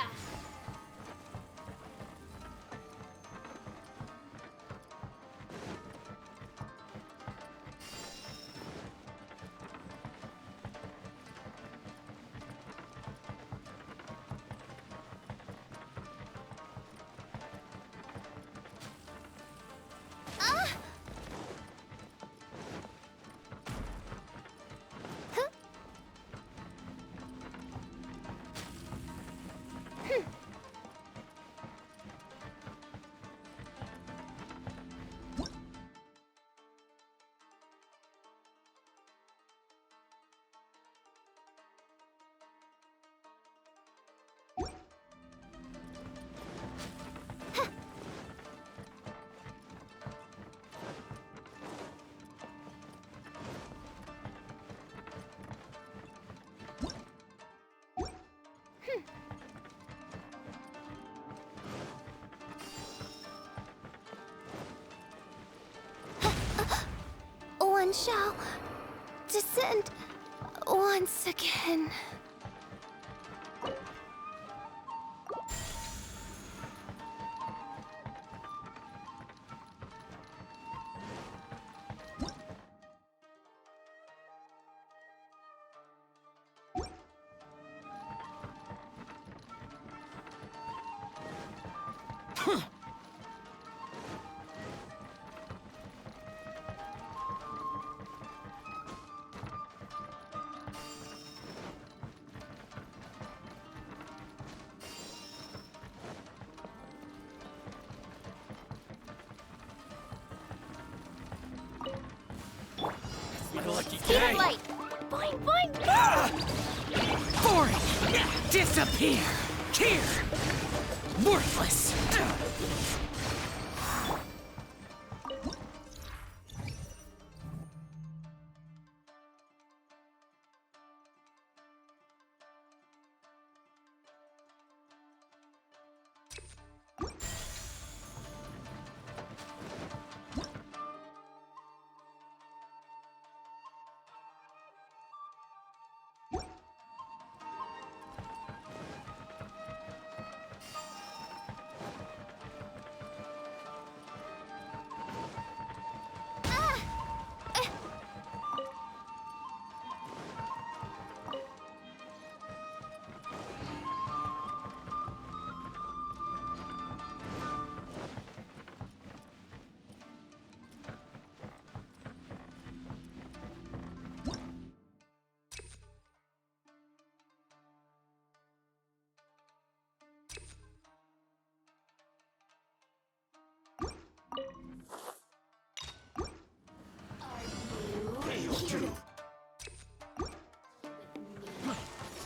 S10: One shall descend once again. Speed of light! Boing, boing!
S7: Boring! Disappear! Here! Worthless!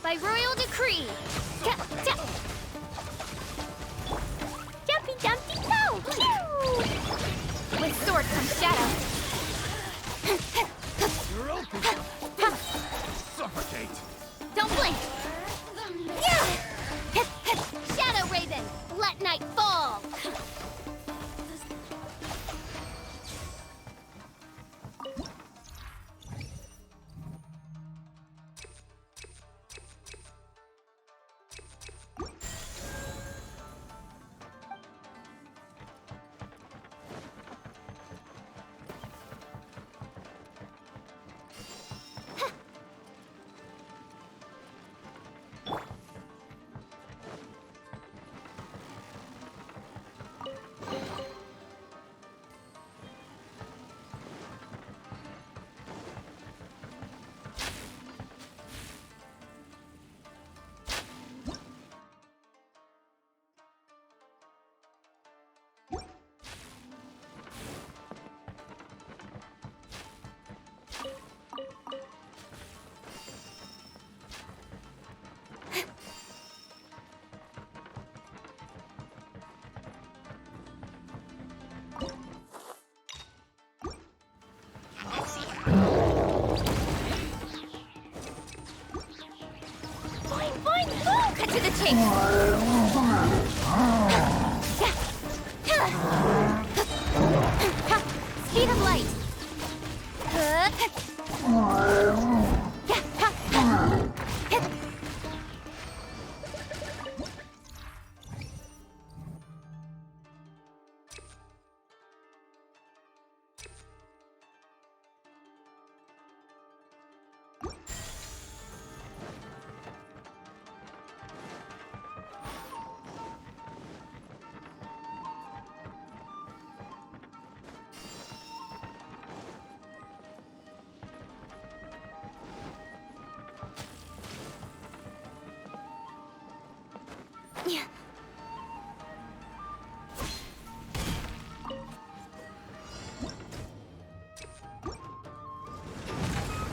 S10: By royal decree. Jumpy Dumpty Go! With sword comes shadow.
S11: You're open. Suffocate.
S10: Don't blink! Shadow Raven, let night fall! Cut to the chase! Speed of light!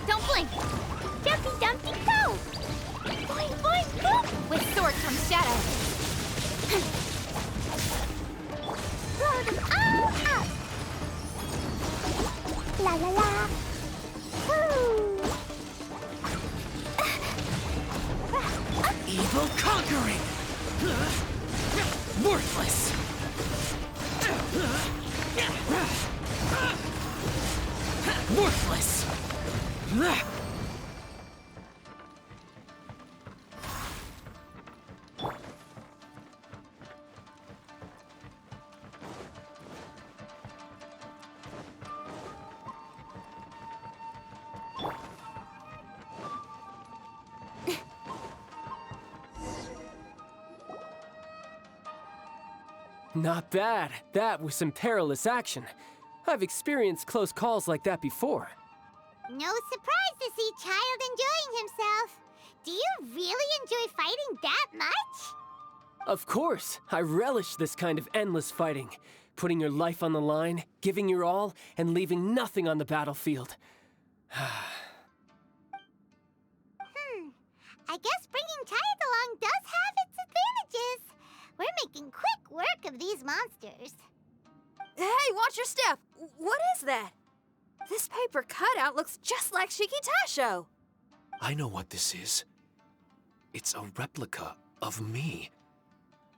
S10: Don't blink! Jumpy Dumpty Go! Boing boing boop! With sword comes shadow. Throw them all out! La la la! Woo!
S7: Evil conquering! Worthless! Worthless!
S9: Not bad. That was some perilous action. I've experienced close calls like that before.
S2: No surprise to see Child enjoying himself. Do you really enjoy fighting that much?
S9: Of course. I relish this kind of endless fighting. Putting your life on the line, giving your all, and leaving nothing on the battlefield.
S2: I guess bringing Child along does have its advantages. We're making quick work of these monsters.
S3: Hey, watch your step! What is that? This paper cutout looks just like Shiki Taisho.
S8: I know what this is. It's a replica of me.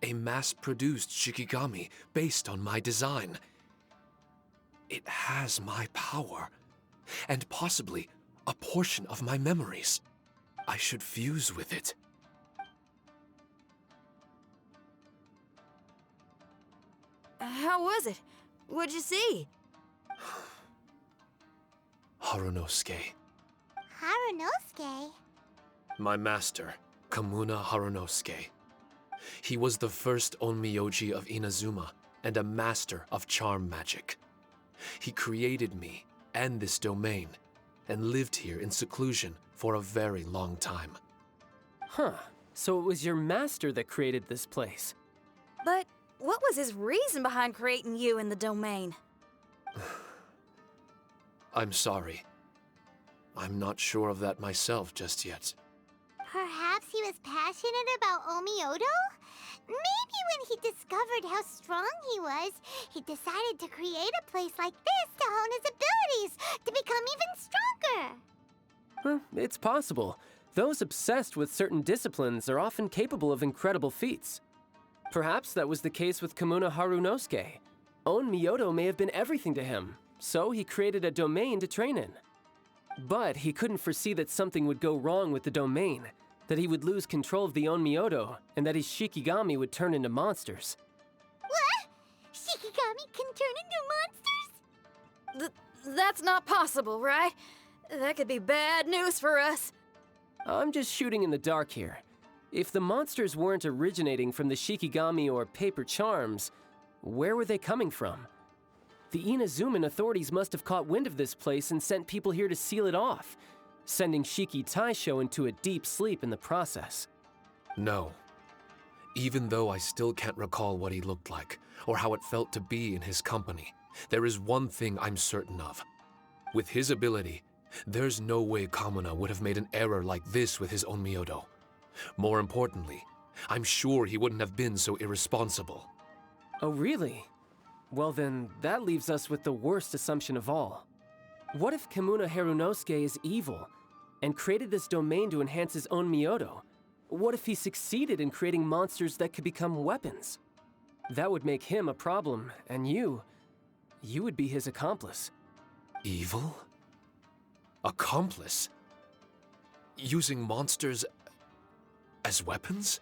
S8: A mass-produced Shikigami based on my design. It has my power, and possibly a portion of my memories. I should fuse with it.
S3: How was it? What'd you see?
S8: Harunosuke.
S2: Harunosuke?
S8: My master, Kamuna Harunosuke. He was the first onmyoji of Inazuma and a master of charm magic. He created me and this domain and lived here in seclusion for a very long time.
S9: Huh. So it was your master that created this place.
S3: But what was his reason behind creating you in the domain?
S8: I'm sorry. I'm not sure of that myself just yet.
S2: Perhaps he was passionate about Omiodo? Maybe when he discovered how strong he was, he decided to create a place like this to hone his abilities, to become even stronger.
S9: Well, it's possible. Those obsessed with certain disciplines are often capable of incredible feats. Perhaps that was the case with Kamuna Harunosuke. On Myoto may have been everything to him, so he created a domain to train in. But he couldn't foresee that something would go wrong with the domain, that he would lose control of the Onmyoto, and that his Shikigami would turn into monsters.
S2: What? Shikigami can turn into monsters?
S3: That's not possible, right? That could be bad news for us.
S9: I'm just shooting in the dark here. If the monsters weren't originating from the Shikigami or paper charms, where were they coming from? The Inazuman authorities must have caught wind of this place and sent people here to seal it off, sending Shiki Taisho into a deep sleep in the process.
S8: No. Even though I still can't recall what he looked like, or how it felt to be in his company, there is one thing I'm certain of. With his ability, there's no way Kamuna would have made an error like this with his own Myoto. More importantly, I'm sure he wouldn't have been so irresponsible.
S9: Oh, really? Well then, that leaves us with the worst assumption of all. What if Kamuna Harunosuke is evil, and created this domain to enhance his own Myoto? What if he succeeded in creating monsters that could become weapons? That would make him a problem, and you would be his accomplice.
S8: Evil? Accomplice? Using monsters as weapons?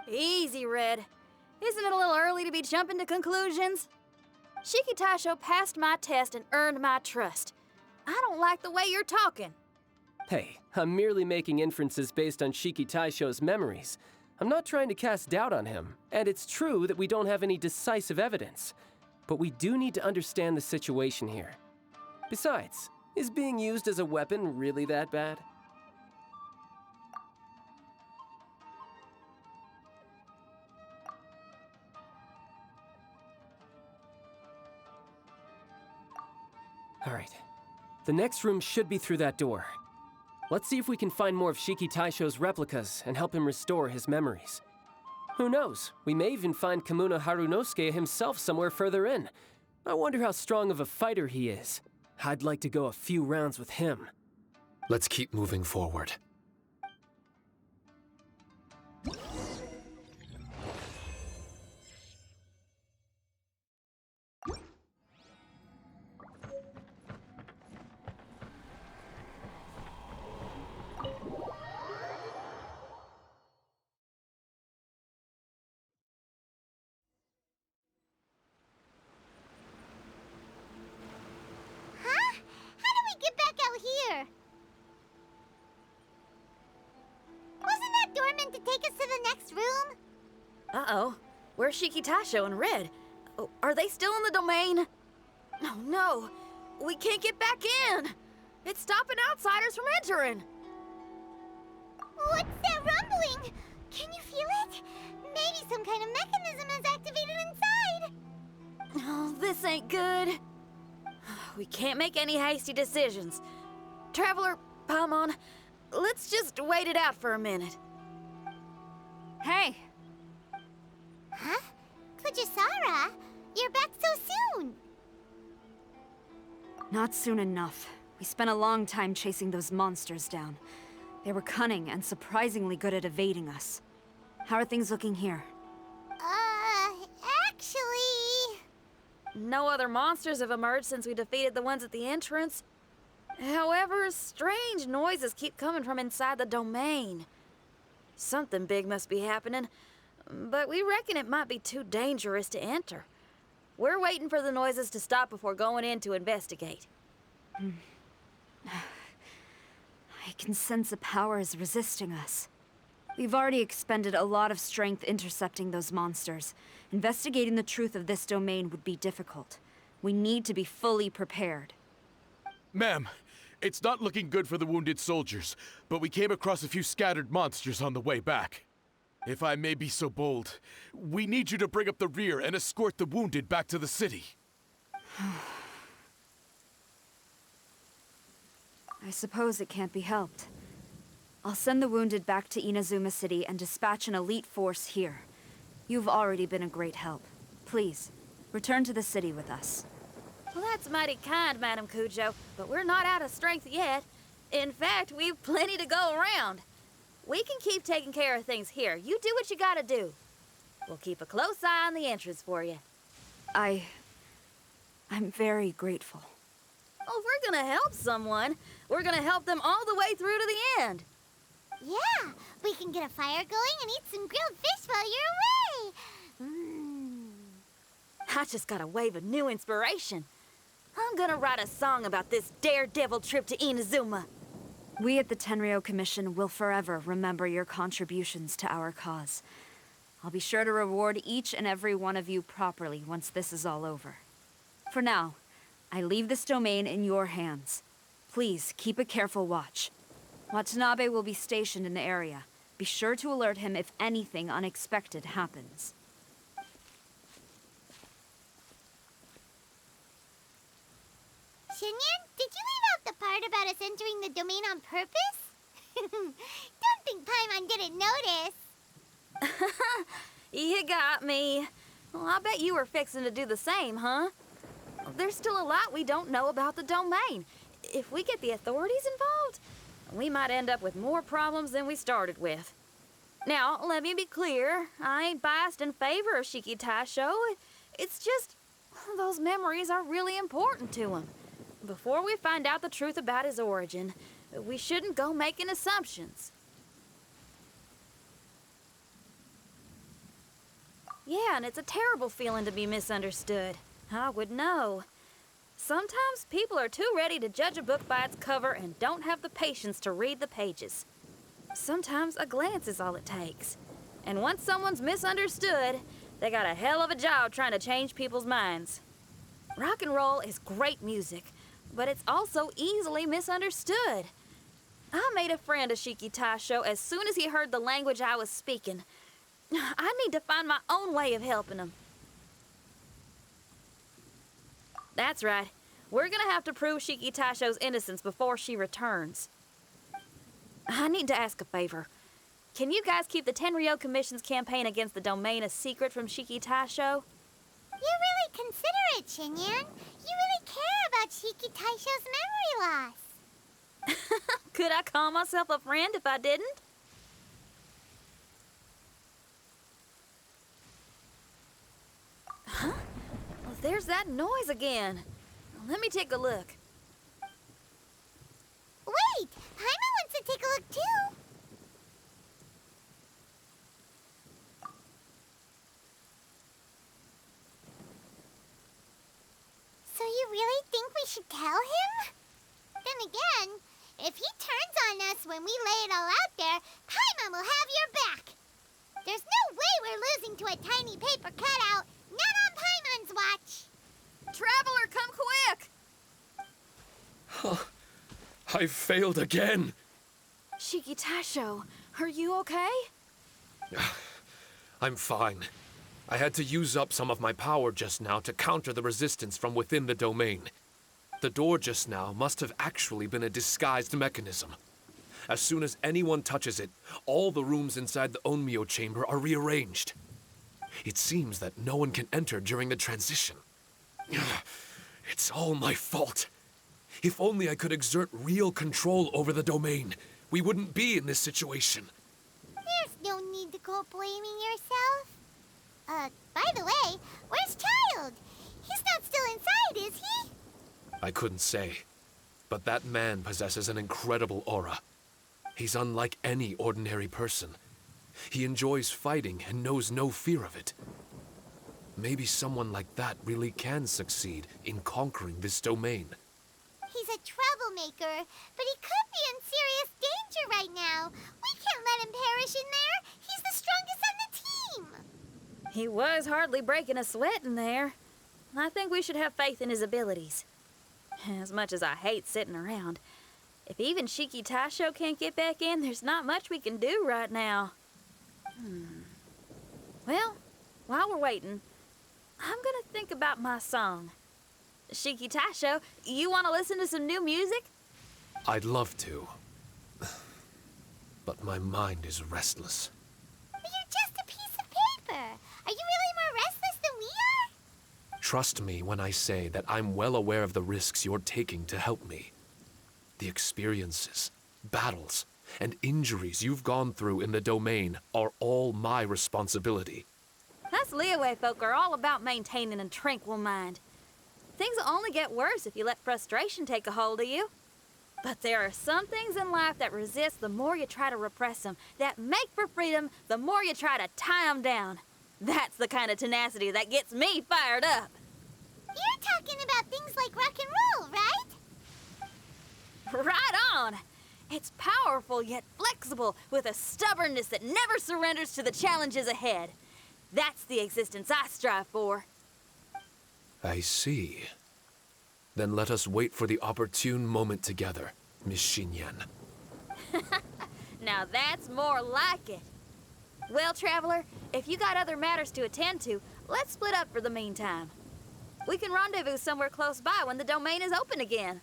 S3: Easy, Red. Isn't it a little early to be jumping to conclusions? Shiki Taisho passed my test and earned my trust. I don't like the way you're talking.
S9: Hey, I'm merely making inferences based on Shiki Taisho's memories. I'm not trying to cast doubt on him, and it's true that we don't have any decisive evidence. But we do need to understand the situation here. Besides, is being used as a weapon really that bad? All right. The next room should be through that door. Let's see if we can find more of Shiki Taisho's replicas and help him restore his memories. Who knows? We may even find Kamuna Harunosuke himself somewhere further in. I wonder how strong of a fighter he is. I'd like to go a few rounds with him.
S8: Let's keep moving forward.
S2: Huh? How do we get back out here? Wasn't that door meant to take us to the next room?
S3: Uh-oh. Where's Shiki Taisho and Red? Oh, are they still in the domain? Oh, no. We can't get back in. It's stopping outsiders from entering.
S2: What's that rumbling? Can you feel it? Maybe some kind of mechanism is activated inside.
S3: Oh, this ain't good. We can't make any hasty decisions. Traveler, Paimon, let's just wait it out for a minute.
S5: Hey!
S2: Huh? Kujisara, you're back so soon.
S5: Not soon enough. We spent a long time chasing those monsters down. They were cunning and surprisingly good at evading us. How are things looking here?
S2: Actually...
S3: No other monsters have emerged since we defeated the ones at the entrance. However, strange noises keep coming from inside the domain. Something big must be happening, but we reckon it might be too dangerous to enter. We're waiting for the noises to stop before going in to investigate.
S5: I can sense a power is resisting us. We've already expended a lot of strength intercepting those monsters. Investigating the truth of this domain would be difficult. We need to be fully prepared.
S6: Ma'am, it's not looking good for the wounded soldiers, but we came across a few scattered monsters on the way back. If I may be so bold, we need you to bring up the rear and escort the wounded back to the city.
S5: I suppose it can't be helped. I'll send the wounded back to Inazuma City and dispatch an elite force here. You've already been a great help. Please, return to the city with us.
S3: Well, that's mighty kind, Madam Cujo, but we're not out of strength yet. In fact, we've plenty to go around. We can keep taking care of things here. You do what you gotta do. We'll keep a close eye on the entrance for you.
S5: I'm very grateful.
S3: Oh, if we're gonna help someone, we're gonna help them all the way through to the end.
S2: Yeah, we can get a fire going and eat some grilled fish while you're away.
S3: I just got a wave of new inspiration. I'm gonna write a song about this daredevil trip to Inazuma.
S5: We at the Tenryou Commission will forever remember your contributions to our cause. I'll be sure to reward each and every one of you properly once this is all over. For now, I leave this domain in your hands. Please keep a careful watch. Watanabe will be stationed in the area. Be sure to alert him if anything unexpected happens.
S2: Shinyan, did you leave out the part about us entering the domain on purpose? Don't think Paimon didn't notice.
S3: You got me. Well, I bet you were fixing to do the same, huh? There's still a lot we don't know about the domain. If we get the authorities involved, we might end up with more problems than we started with. Now, let me be clear. I ain't biased in favor of Shiki Taisho. It's just those memories are really important to him. Before we find out the truth about his origin, we shouldn't go making assumptions. Yeah, and it's a terrible feeling to be misunderstood. I would know. Sometimes people are too ready to judge a book by its cover and don't have the patience to read the pages. Sometimes a glance is all it takes. And once someone's misunderstood, they got a hell of a job trying to change people's minds. Rock and roll is great music, but it's also easily misunderstood. I made a friend of Shiki Taisho as soon as he heard the language I was speaking. I need to find my own way of helping him. That's right. We're gonna have to prove Shiki Taisho's innocence before she returns. I need to ask a favor. Can you guys keep the Tenryou Commission's campaign against the domain a secret from Shiki Taisho?
S2: You're really considerate, Shinyan. You really care about Shiki Taisho's memory loss.
S3: Could I call myself a friend if I didn't? Huh? Well, there's that noise again. Let me take a look.
S2: Wait! Paimon wants to take a look too. So you really think we should tell him? Then again, if he turns on us when we lay it all out there, Paimon will have your back. There's no way we're losing to a tiny paper cutout. Not on Paimon's watch.
S3: Traveler, come quick!
S8: I failed again.
S3: Shiki Taisho, are you okay?
S8: I'm fine. I had to use up some of my power just now to counter the resistance from within the domain. The door just now must have actually been a disguised mechanism. As soon as anyone touches it, all the rooms inside the Onmyo chamber are rearranged. It seems that no one can enter during the transition. It's all my fault. If only I could exert real control over the domain, we wouldn't be in this situation.
S2: There's no need to go blaming yourself. By the way, where's Child? He's not still inside, is he?
S8: I couldn't say, but that man possesses an incredible aura. He's unlike any ordinary person. He enjoys fighting and knows no fear of it. Maybe someone like that really can succeed in conquering this domain.
S2: He's a troublemaker, but he could be in serious danger right now. We can't let him perish in there. He's the strongest on the team.
S3: He was hardly breaking a sweat in there. I think we should have faith in his abilities. As much as I hate sitting around, if even Shiki Taisho can't get back in, there's not much we can do right now. Well, while we're waiting, I'm gonna think about my song. Shiki Taisho, you want to listen to some new music?
S8: I'd love to. but my mind is restless.
S2: But you're just a piece of paper. Are you really more restless than we are?
S8: Trust me when I say that I'm well aware of the risks you're taking to help me. The experiences, battles, and injuries you've gone through in the domain are all my responsibility.
S3: Us Liyue folk are all about maintaining a tranquil mind. Things will only get worse if you let frustration take a hold of you. But there are some things in life that resist the more you try to repress them, that make for freedom the more you try to tie them down. That's the kind of tenacity that gets me fired up.
S2: You're talking about things like rock and roll, right?
S3: Right on! It's powerful yet flexible, with a stubbornness that never surrenders to the challenges ahead. That's the existence I strive for.
S8: I see. Then let us wait for the opportune moment together, Miss Xinyan.
S3: Now that's more like it. Well, Traveler, if you got other matters to attend to, let's split up for the meantime. We can rendezvous somewhere close by when the domain is open again.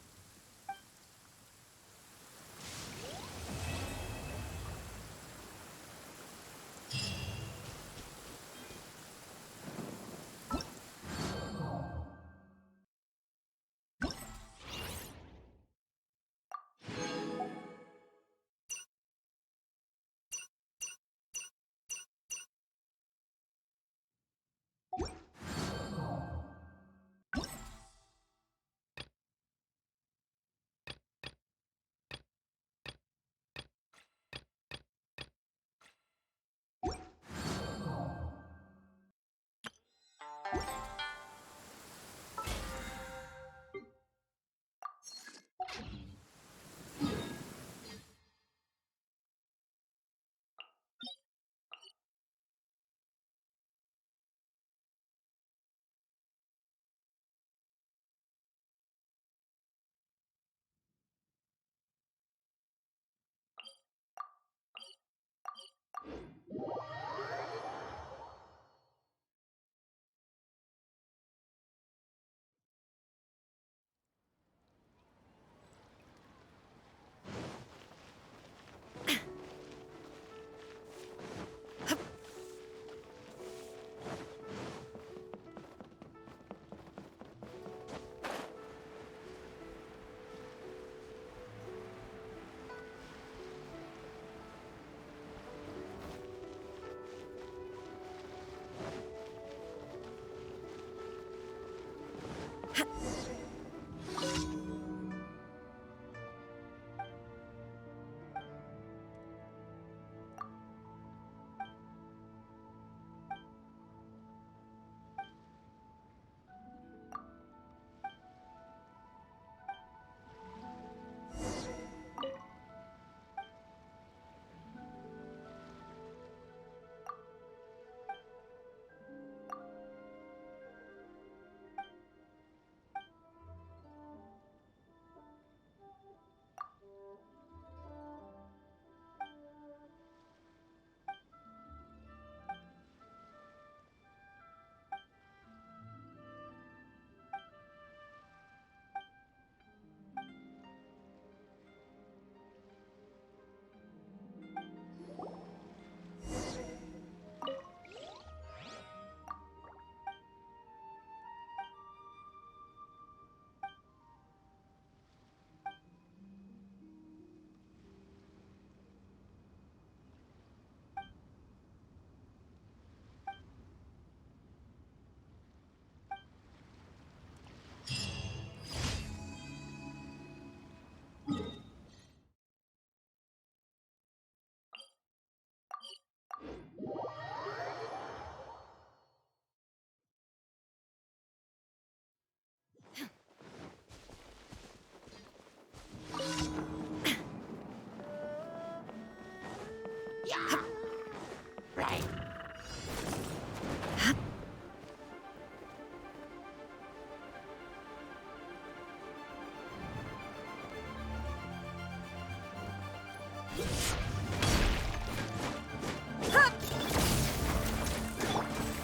S7: Right.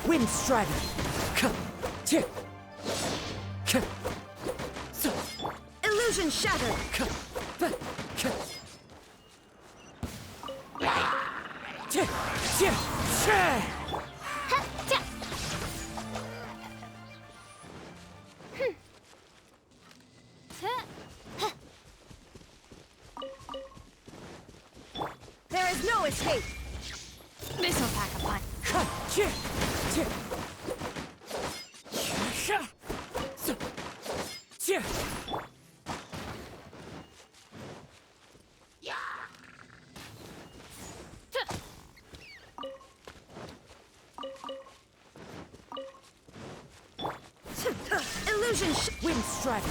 S12: Wind Strider. Illusion Shattered.
S10: There is no escape! Missile pack upon.
S12: Illusion Wind Strider.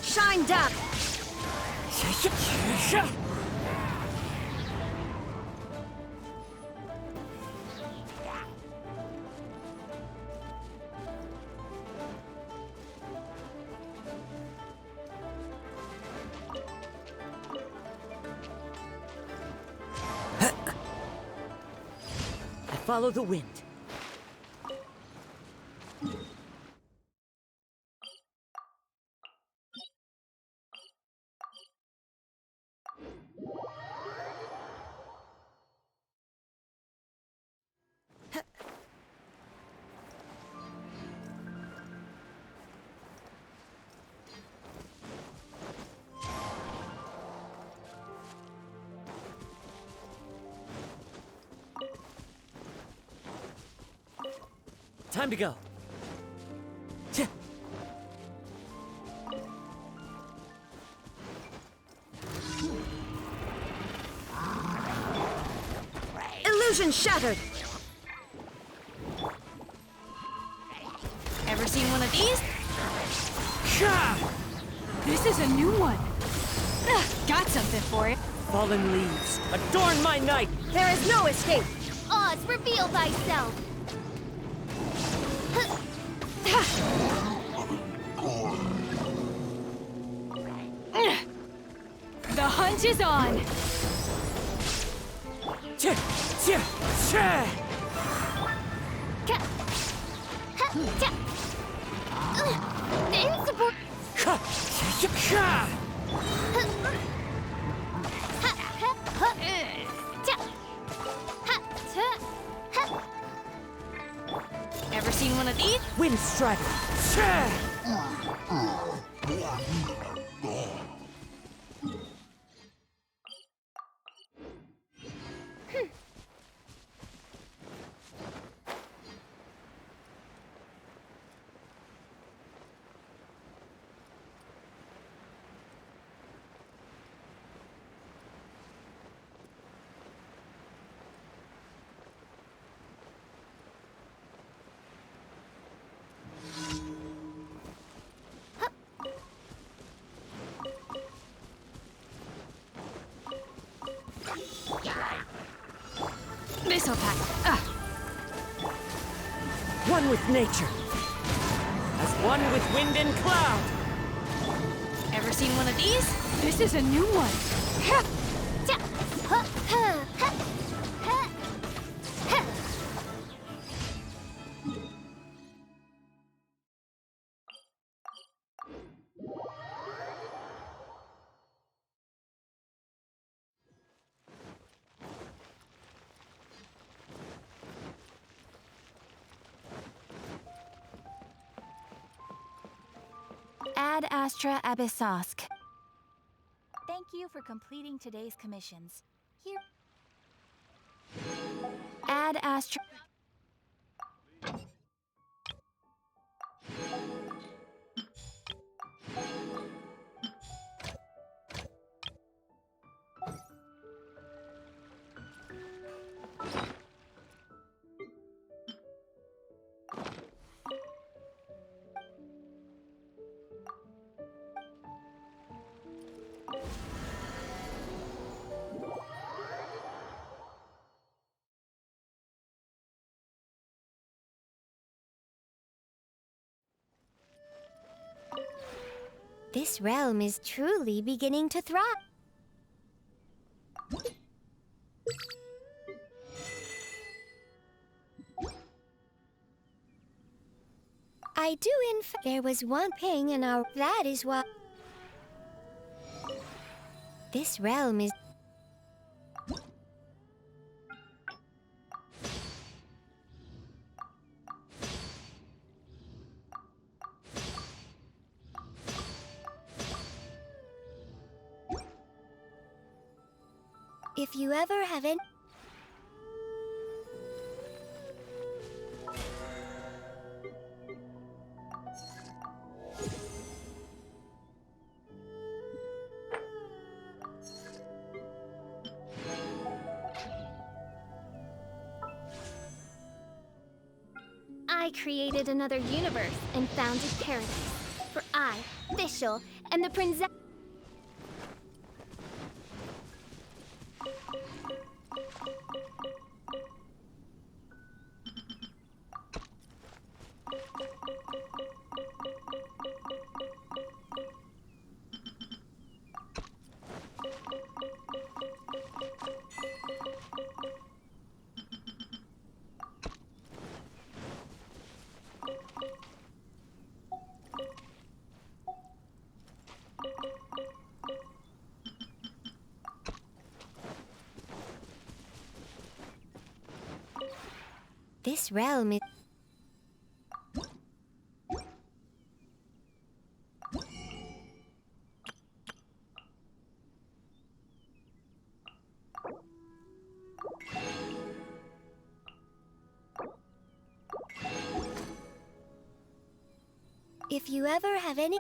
S10: Shine down!
S12: I follow the wind. Time to go.
S10: Illusion shattered! Ever seen one of these? This is a new one. Got something for it.
S12: Fallen leaves, adorn my night!
S10: There is no escape! Oz, reveal thyself! The hunt is on! Insupport! Ever seen one of these?
S12: Wind Strider.
S10: Missile pack.
S12: One with nature. As one with wind and cloud.
S10: Ever seen one of these? This is a new one.
S1: Ad Astra Abyssosk. Thank you for completing today's commissions. Here. Ad Astra.
S2: This realm is truly beginning to thrive. I do there was one ping in our... That is what... This realm is... If you ever have any...
S10: I created another universe and founded paradise. For I, Fischl, am the princess.
S2: This realm is... If you ever have any...